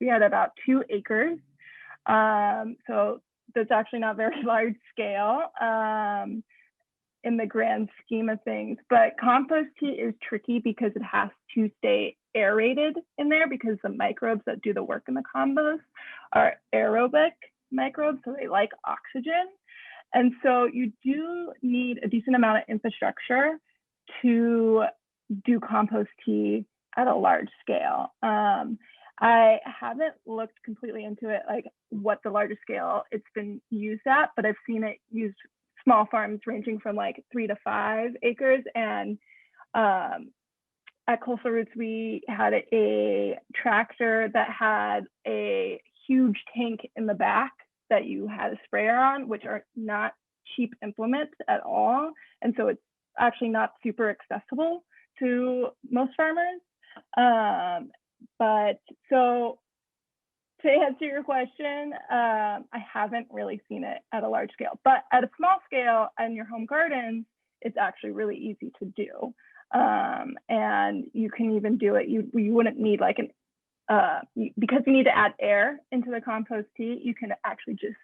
we had about 2 acres. So that's actually not very large scale in the grand scheme of things. But compost tea is tricky because it has to stay aerated in there, because the microbes that do the work in the compost are aerobic microbes, so they like oxygen. And so you do need a decent amount of infrastructure to do compost tea at a large scale. I haven't looked completely into it, like what the largest scale it's been used at, but I've seen it used small farms ranging from like 3 to 5 acres. And at Coastal Roots, we had a tractor that had a huge tank in the back that you had a sprayer on, which are not cheap implements at all. And so it's actually not super accessible to most farmers. But so to answer your question, I haven't really seen it at a large scale, but at a small scale in your home gardens, it's actually really easy to do. And you can even do it, you wouldn't need like because you need to add air into the compost tea, you can actually just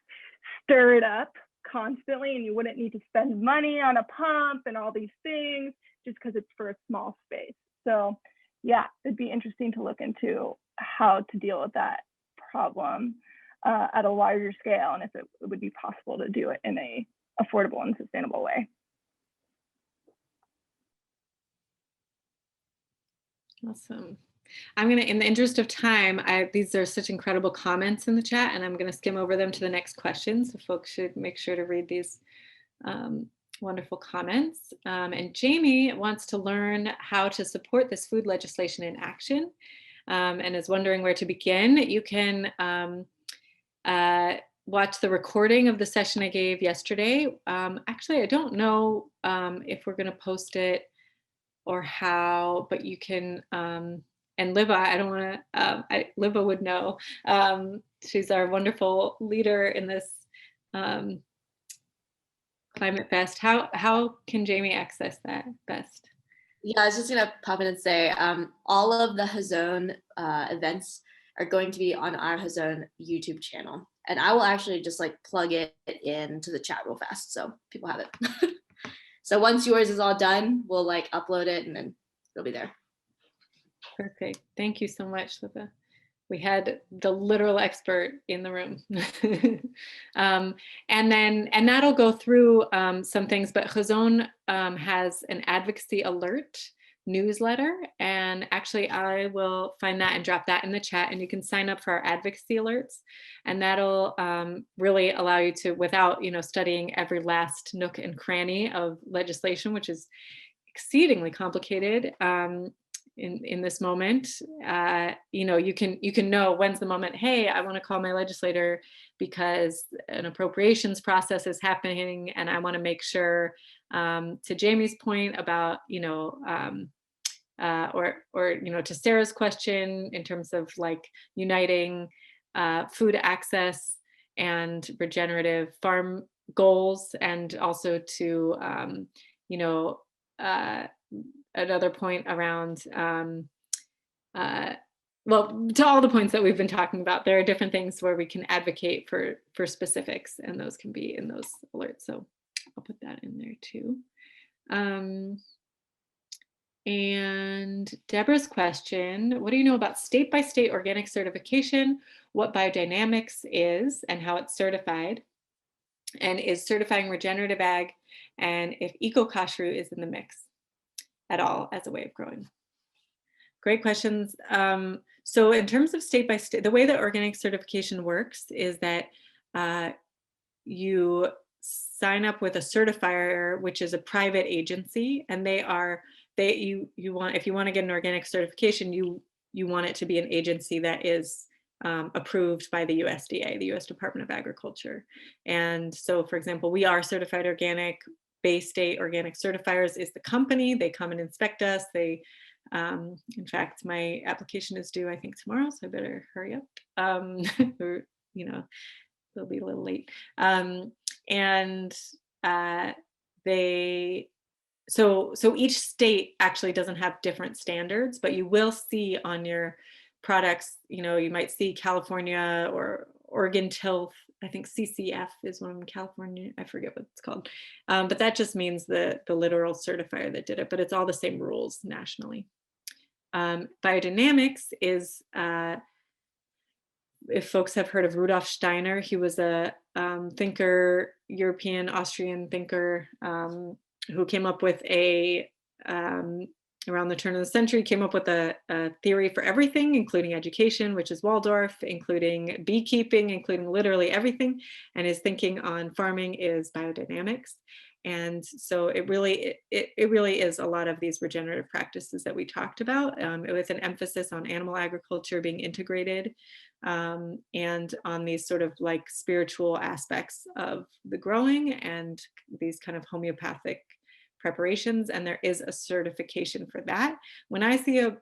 stir it up constantly, and you wouldn't need to spend money on a pump and all these things just because it's for a small space. So yeah, it'd be interesting to look into how to deal with that problem at a larger scale, and if it would be possible to do it in a affordable and sustainable way. Awesome. I'm going to, in the interest of time, these are such incredible comments in the chat, and I'm going to skim over them to the next question. So folks should make sure to read these wonderful comments. And Jamie wants to learn how to support this food legislation in action, and is wondering where to begin. You can watch the recording of the session I gave yesterday. Actually, I don't know if we're going to post it or how, but you can, and Liva, I don't want to, Liva would know. She's our wonderful leader in this Climate Fest. How can Jamie access that best? Yeah, I was just gonna pop in and say, all of the Hazone events are going to be on our Hazone YouTube channel. And I will actually just like plug it into the chat real fast so people have it. So once yours is all done, we'll like upload it and then it'll be there. Perfect. Thank you so much, Liva. We had the literal expert in the room. And that'll go through some things, but Chazon has an advocacy alert newsletter, and actually I will find that and drop that in the chat, and you can sign up for our advocacy alerts, and that'll really allow you to, without studying every last nook and cranny of legislation, which is exceedingly complicated in this moment, you can know when's the moment. Hey, I want to call my legislator because an appropriations process is happening, and I want to make sure, to Jamie's point about to Sarah's question in terms of like uniting food access and regenerative farm goals, and also to another point around, well, to all the points that we've been talking about, there are different things where we can advocate for specifics, and those can be in those alerts. So I'll put that in there too. And Deborah's question, what do you know about state-by-state organic certification, what biodynamics is and how it's certified, and is certifying regenerative ag, and if eco-kashrut is in the mix at all as a way of growing? Great questions. So in terms of state by state, the way that organic certification works is that you sign up with a certifier, which is a private agency, and if you want to get an organic certification, you want it to be an agency that is approved by the USDA, the US Department of Agriculture. And so, for example, we are certified organic. Bay State Organic Certifiers is the company. They come and inspect us. They, in fact, my application is due, I think, tomorrow, so I better hurry up. Or, they'll be a little late. So each state actually doesn't have different standards, but you will see on your products, you might see California or Oregon Tilth. I think CCF is one in California. I forget what it's called. But that just means the literal certifier that did it, but it's all the same rules nationally. Biodynamics is, if folks have heard of Rudolf Steiner, he was a thinker, European, Austrian thinker, who came up with around the turn of the century, came up with a theory for everything, including education, which is Waldorf, including beekeeping, including literally everything. And his thinking on farming is biodynamics. And so it really is a lot of these regenerative practices that we talked about, with an emphasis on animal agriculture being integrated, and on these sort of like spiritual aspects of the growing and these kind of homeopathic preparations, and there is a certification for that. When I see a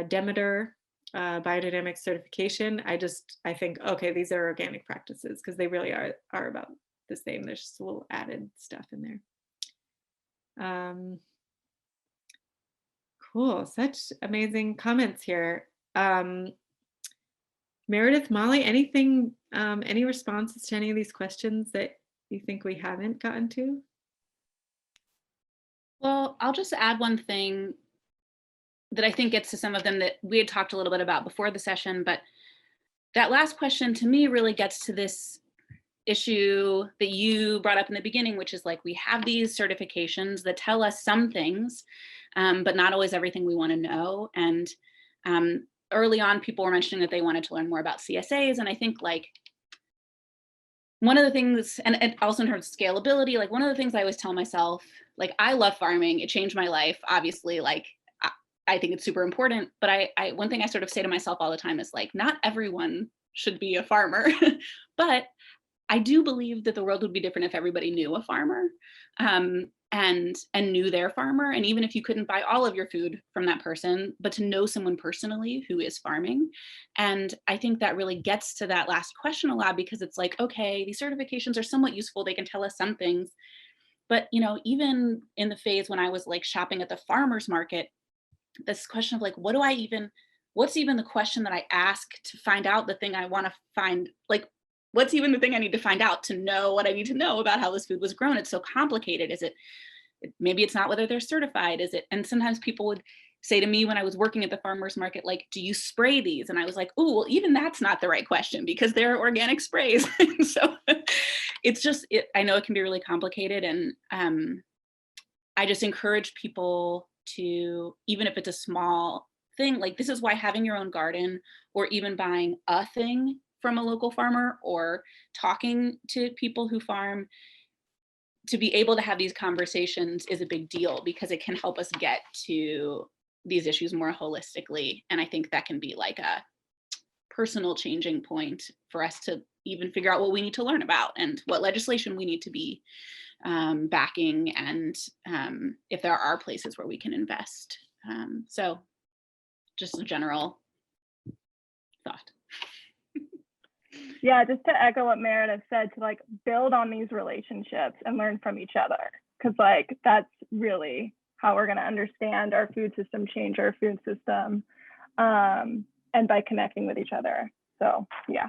Demeter biodynamic certification, I think, okay, these are organic practices, because they really are about the same. There's just a little added stuff in there. Cool, such amazing comments here. Meredith, Molly, anything, any responses to any of these questions that you think we haven't gotten to? Well, I'll just add one thing that I think gets to some of them that we had talked a little bit about before the session, but that last question to me really gets to this issue that you brought up in the beginning, which is like, we have these certifications that tell us some things, but not always everything we want to know. And early on, people were mentioning that they wanted to learn more about CSAs. And I think like one of the things, and also in terms of scalability, like one of the things I always tell myself, like, I love farming. It changed my life. Obviously, like, I think it's super important. But one thing I sort of say to myself all the time is like, not everyone should be a farmer. But I do believe that the world would be different if everybody knew a farmer, and knew their farmer. And even if you couldn't buy all of your food from that person, but to know someone personally who is farming. And I think that really gets to that last question a lot, because it's like, okay, these certifications are somewhat useful. They can tell us some things. But, even in the phase when I was like shopping at the farmer's market, this question of like, what's even the question that I ask to find out the thing I want to find? Like, what's even the thing I need to find out to know what I need to know about how this food was grown? It's so complicated. Maybe it's not whether they're certified, is it? And sometimes people would say to me when I was working at the farmer's market, like, do you spray these? And I was like, oh, well, even that's not the right question because there are organic sprays. So it's just, I know it can be really complicated. And I just encourage people to, even if it's a small thing, like this is why having your own garden or even buying a thing from a local farmer or talking to people who farm, to be able to have these conversations is a big deal because it can help us get to these issues more holistically. And I think that can be like a personal changing point for us to even figure out what we need to learn about and what legislation we need to be backing, and if there are places where we can invest. So just a general thought. Yeah, just to echo what Meredith said, to like build on these relationships and learn from each other, because like that's really how we're going to understand our food system, change our food system, and by connecting with each other. So yeah,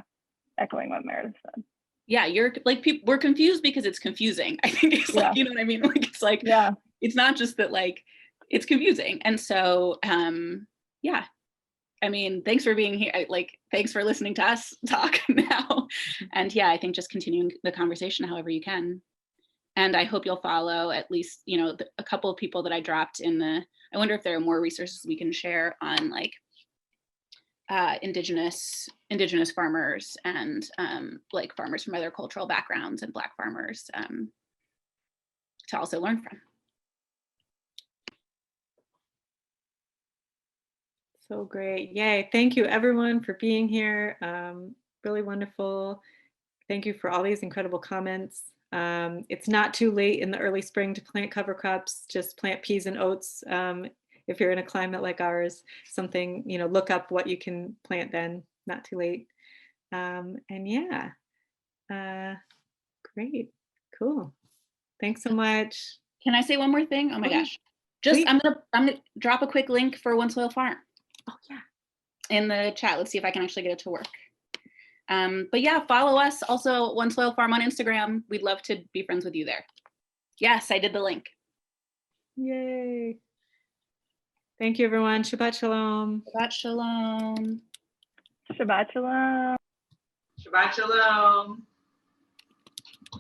echoing what Meredith said. Yeah, you're like, people, we're confused because it's confusing. I think it's like, you know what I mean? Like, it's like, yeah, it's not just that, like, it's confusing. And so, yeah, I mean, thanks for being here. Like, thanks for listening to us talk now. And yeah, I think just continuing the conversation however you can. And I hope you'll follow at least, you know, a couple of people that I dropped in the, I wonder if there are more resources we can share on like indigenous farmers and like farmers from other cultural backgrounds and Black farmers to also learn from. So great. Yay. Thank you everyone for being here. Really wonderful. Thank you for all these incredible comments. It's not too late in the early spring to plant cover crops. Just plant peas and oats. If you're in a climate like ours, something, you know, look up what you can plant then, not too late. And yeah, great, cool. Thanks so much. Can I say one more thing? Oh my gosh. Just, Please. I'm gonna drop a quick link for One Soil Farm. Oh yeah. In the chat. Let's see if I can actually get it to work. But yeah, follow us also, One Soil Farm on Instagram. We'd love to be friends with you there. Yes, I did the link. Yay. Thank you, everyone. Shabbat shalom. Shabbat shalom. Shabbat shalom. Shabbat shalom.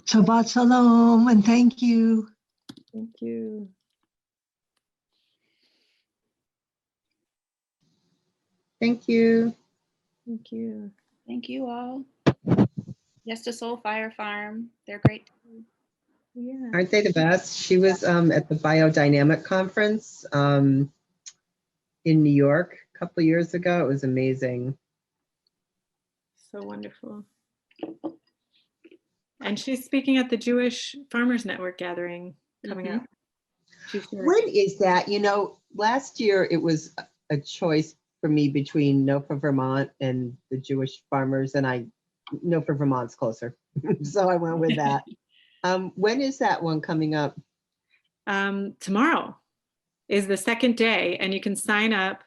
Shabbat shalom, and thank you. Thank you. Thank you. Thank you. Thank you all. Yes to Soul Fire Farm. They're great. Yeah. Aren't they the best? She was at the Biodynamic Conference in New York a couple of years ago. It was amazing. So wonderful. And she's speaking at the Jewish Farmers Network gathering coming up. When is that? You know, last year it was a choice for me between NOFA Vermont and the Jewish farmers, and NOFA Vermont's closer. So I went with that. When is that one coming up? Tomorrow is the second day, and you can sign up.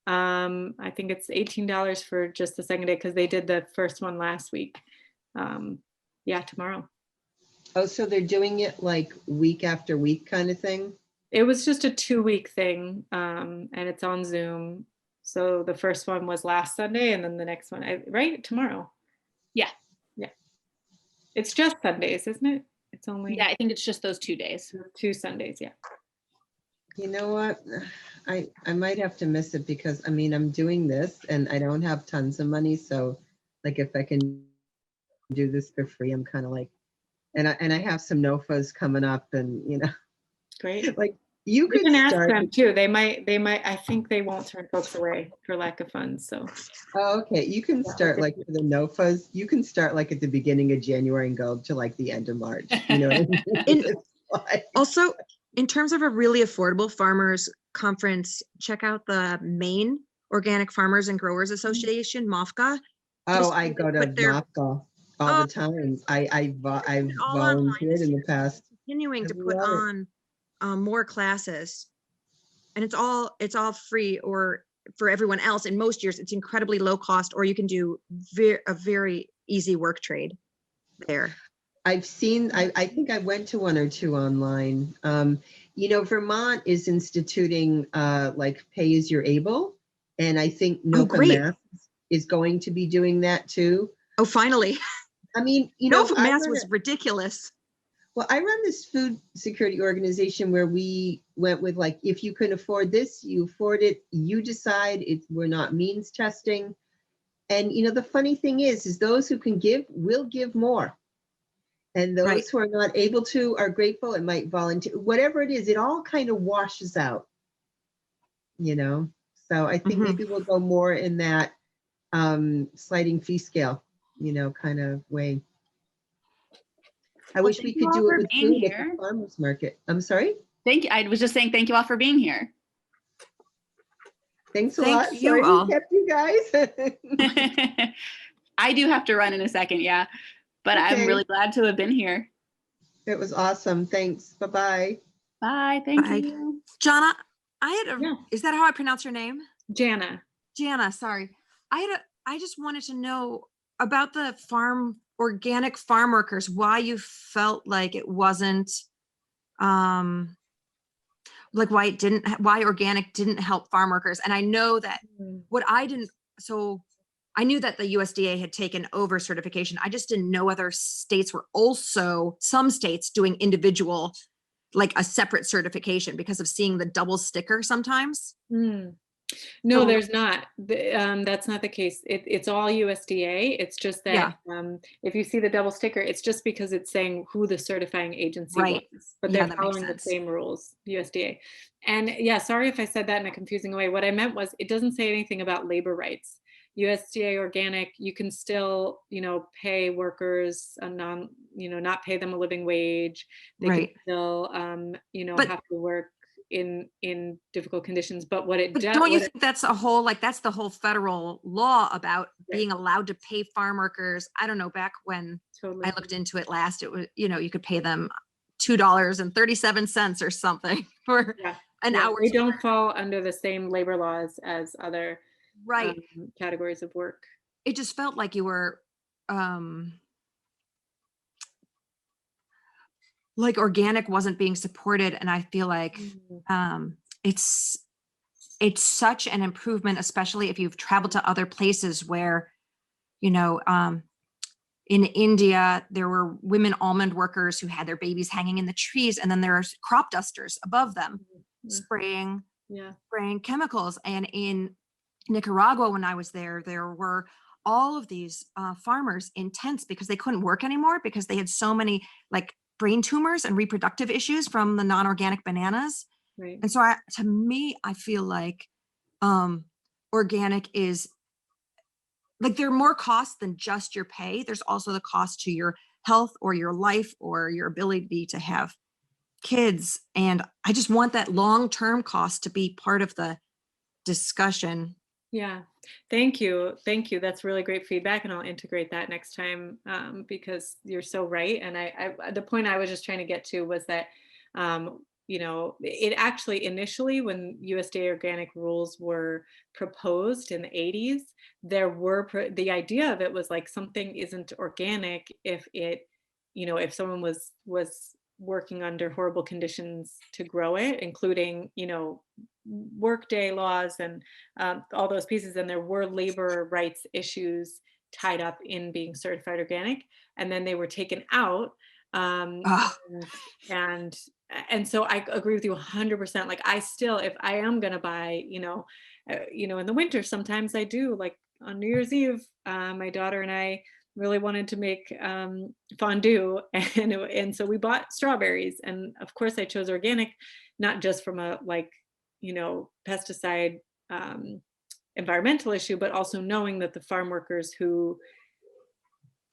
I think it's $18 for just the second day because they did the first one last week. Yeah, tomorrow. Oh, so they're doing it like week after week kind of thing? It was just a 2-week thing, and it's on Zoom. So the first one was last Sunday, and then the next one, right? Tomorrow. Yeah. Yeah. It's just Sundays, isn't it? It's only. Yeah, I think it's just those 2 days. 2 Sundays, yeah. You know what? I might have to miss it because I mean, I'm doing this and I don't have tons of money. So like if I can do this for free, I'm kind of like, and I have some NOFAs coming up and, you know. Great. Like you could can ask start them too. They might, I think they won't turn folks away for lack of funds. So. Oh, okay. You can start like for the NOFAs, you can start like at the beginning of January and go to like the end of March. You know what I mean? Also, in terms of a really affordable farmers conference, check out the Maine Organic Farmers and Growers Association, MOFGA. Oh, I go to MOFGA all the time. I've volunteered in the past. Continuing to put on more classes, and it's all free or for everyone else. In most years, it's incredibly low cost, or you can do a very easy work trade there. I've seen, I think I went to 1 or 2 online. You know, Vermont is instituting like pay as you're able. And I think Oh, great. NOFA is going to be doing that too. Oh, finally. I mean, you No, know, for mass was ridiculous. well, I run this food security organization where we went with like, if you can afford this, you afford it, you decide. We're not means testing. And, you know, the funny thing is those who can give will give more. And those Right. who are not able to are grateful and might volunteer, whatever it is, it all kind of washes out, you know? So I think maybe we'll go more in that sliding fee scale, you know, kind of way. I wish we thank you could all do for it with being food at here. the farmer's market. I'm sorry? Thank you. I was just saying thank you all for being here. Thanks a Thank lot. you Sorry all. we kept you guys. I do have to run in a second, yeah, but I'm Okay. really glad to have been here. It was awesome. Thanks. Bye-bye. Bye. Thank Bye. you. Jana, I had a, Yeah. is that how I pronounce your name? Janna. Jana, sorry. I just wanted to know about the organic farm workers, why you felt like it wasn't, like why organic didn't help farm workers. And I know that I knew that the USDA had taken over certification. I just didn't know whether states were also, some states doing individual, like a separate certification because of seeing the double sticker sometimes. No, So- there's not. That's not the case. It's all USDA. It's just that if you see the double sticker, it's just because it's saying who the certifying agency Right. was. But Yeah, they're that makes following the sense. same rules, USDA. And yeah, sorry if I said that in a confusing way. What I meant was it doesn't say anything about labor rights. USDA organic, you can still, you know, pay workers not pay them a living wage. They Right. can still, But- have to work in difficult conditions. But what it But does, don't you think that's that's the whole federal law about Right. being allowed to pay farm workers? I don't know, back when totally I looked into it last, it was, you could pay them $2.37 or something for an hour. They don't fall under the same labor laws as other Right. categories of work. It just felt like you were, like organic wasn't being supported. And I feel like, it's such an improvement, especially if you've traveled to other places where, in India, there were women almond workers who had their babies hanging in the trees, and then there's crop dusters above them spraying chemicals. And in Nicaragua, when I was there were all of these farmers in tents because they couldn't work anymore because they had so many like brain tumors and reproductive issues from the non-organic bananas. Right. And so to me, I feel like organic is like, there are more costs than just your pay. There's also the cost to your health or your life or your ability to have kids. And I just want that long-term cost to be part of the discussion. Yeah. Thank you. Thank you. That's really great feedback. And I'll integrate that next time because you're so right. And I the point I was just trying to get to was that, it actually initially when USDA organic rules were proposed in the 80s, there were the idea of it was like something isn't organic if it, if someone was working under horrible conditions to grow it, including, workday laws and all those pieces. And there were labor rights issues tied up in being certified organic. And then they were taken out. And so I agree with you 100%. Like I still, if I am going to buy, in the winter, sometimes I do, like on New Year's Eve, my daughter and I really wanted to make fondue. And so we bought strawberries. And of course I chose organic, not just from a pesticide environmental issue, but also knowing that the farm workers who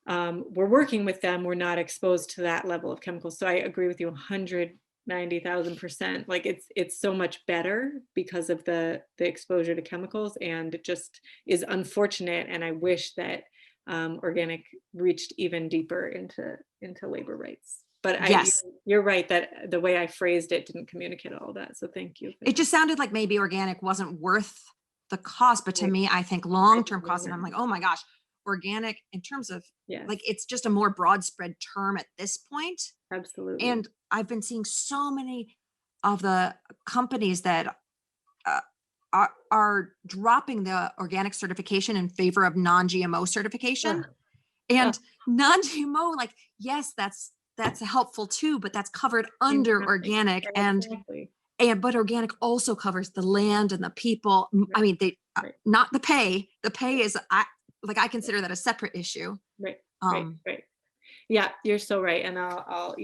were working with them were not exposed to that level of chemicals. So I agree with you 190,000%. Like it's so much better because of the exposure to chemicals, and it just is unfortunate. And I wish that organic reached even deeper into labor rights. But Yes. You're right that the way I phrased it didn't communicate all of that. So thank you. It just sounded like maybe organic wasn't worth the cost, but to me, I think long-term cost, and I'm like, oh my gosh, organic in terms of like, it's just a more broad spread term at this point. Absolutely. And I've been seeing so many the companies that are dropping the organic certification in favor of non-GMO certification. Ugh. And non-GMO, like, yes, that's helpful too, but that's covered under Exactly. organic, and Exactly. but organic also covers the land and the people. I mean, they Right. not the pay. The pay is I consider that a separate issue. Right. Um, Right. Yeah, you're so right. And I'll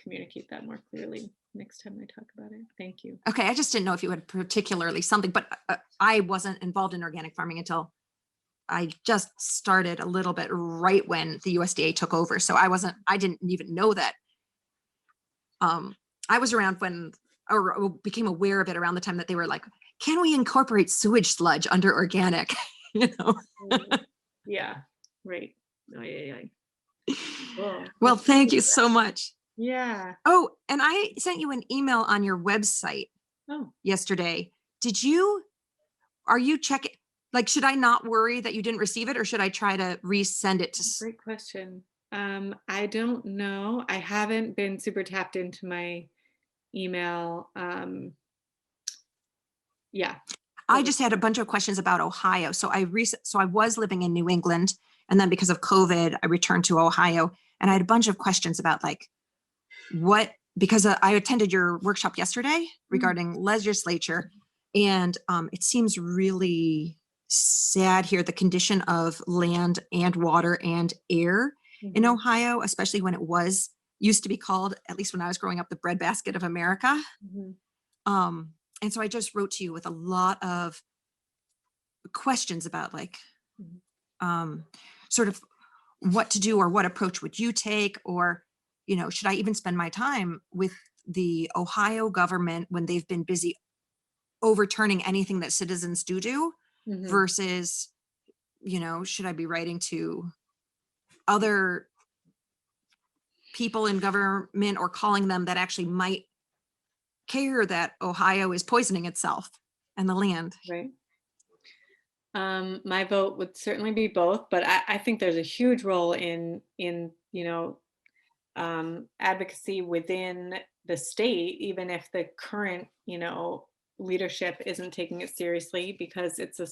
communicate that more clearly next time I talk about it. Thank you. Okay, I just didn't know if you had particularly something, but I wasn't involved in organic farming until I just started a little bit right when the USDA took over. So I didn't even know that. I was around when, or became aware of it around the time that they were like, can we incorporate sewage sludge under organic? You know? Yeah, right. Oh, yeah. Cool. Well, thank you so much. Yeah. Oh, and I sent you an email on your website Oh, yesterday. Are you checking? Like, should I not worry that you didn't receive it, or should I try to resend it to? great question. I don't know. I haven't been super tapped into my email. Yeah. I just had a bunch of questions about Ohio. So I was living in New England, and then because of COVID, I returned to Ohio, and I had a bunch of questions about like because I attended your workshop yesterday regarding legislature, and it seems really sad here, the condition of land and water and air in Ohio, especially when it used to be called, at least when I was growing up, the breadbasket of America. And so I just wrote to you with a lot of questions about like sort of what to do, or what approach would you take, or, you know, should I even spend my time with the Ohio government when they've been busy overturning anything that citizens do versus, you know, should I be writing to other people in government or calling them that actually might care that Ohio is poisoning itself and the land? Right. My vote would certainly be both, but I think there's a huge role in you know, advocacy within the state, even if the current, you know, leadership isn't taking it seriously, because it's a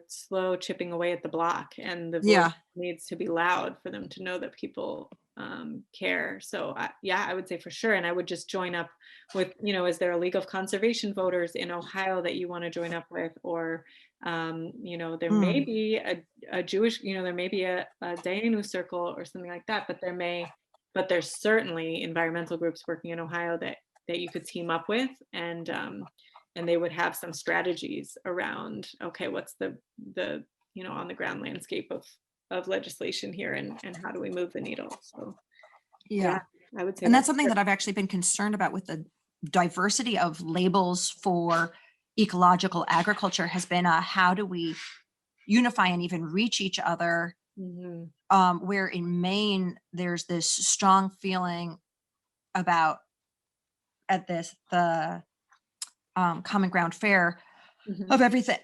slow chipping away at the block, and the voice needs to be loud for them to know that people care. So I would say for sure. And I would just join up with, you know, is there a League of Conservation Voters in Ohio that you want to join up with? Or, you know, there may be a Jewish, you know, there may be a Dayenu circle or something like that, but there's certainly environmental groups working in Ohio that you could team up with, and they would have some strategies around, okay, what's the you know, on the ground landscape of legislation here, and how do we move the needle? So I would say. And that's something that I've actually been concerned about with the diversity of labels for ecological agriculture, has been how do we unify and even reach each other? Where in Maine, there's this strong feeling about the Common Ground Fair of everything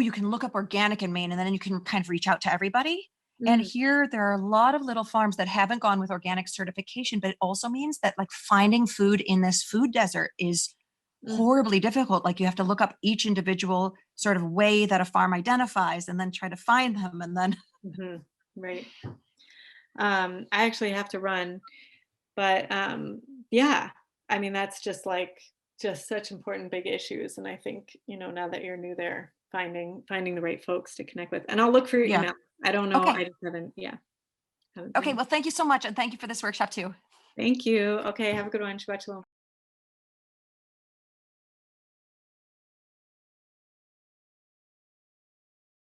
you can look up organic in Maine, and then you can kind of reach out to everybody. And here there are a lot of little farms that haven't gone with organic certification, but it also means that like finding food in this food desert is horribly difficult. Like you have to look up each individual sort of way that a farm identifies, and then try to find them, and then right. I actually have to run, but yeah, I mean, that's just such important big issues. And I think, you know, now that you're new there, finding the right folks to connect with. And I'll look for your email. I don't know. Okay. I just haven't. Okay. Well, thank you so much. And thank you for this workshop too. Thank you. Okay. Have a good one. Shabbat shalom.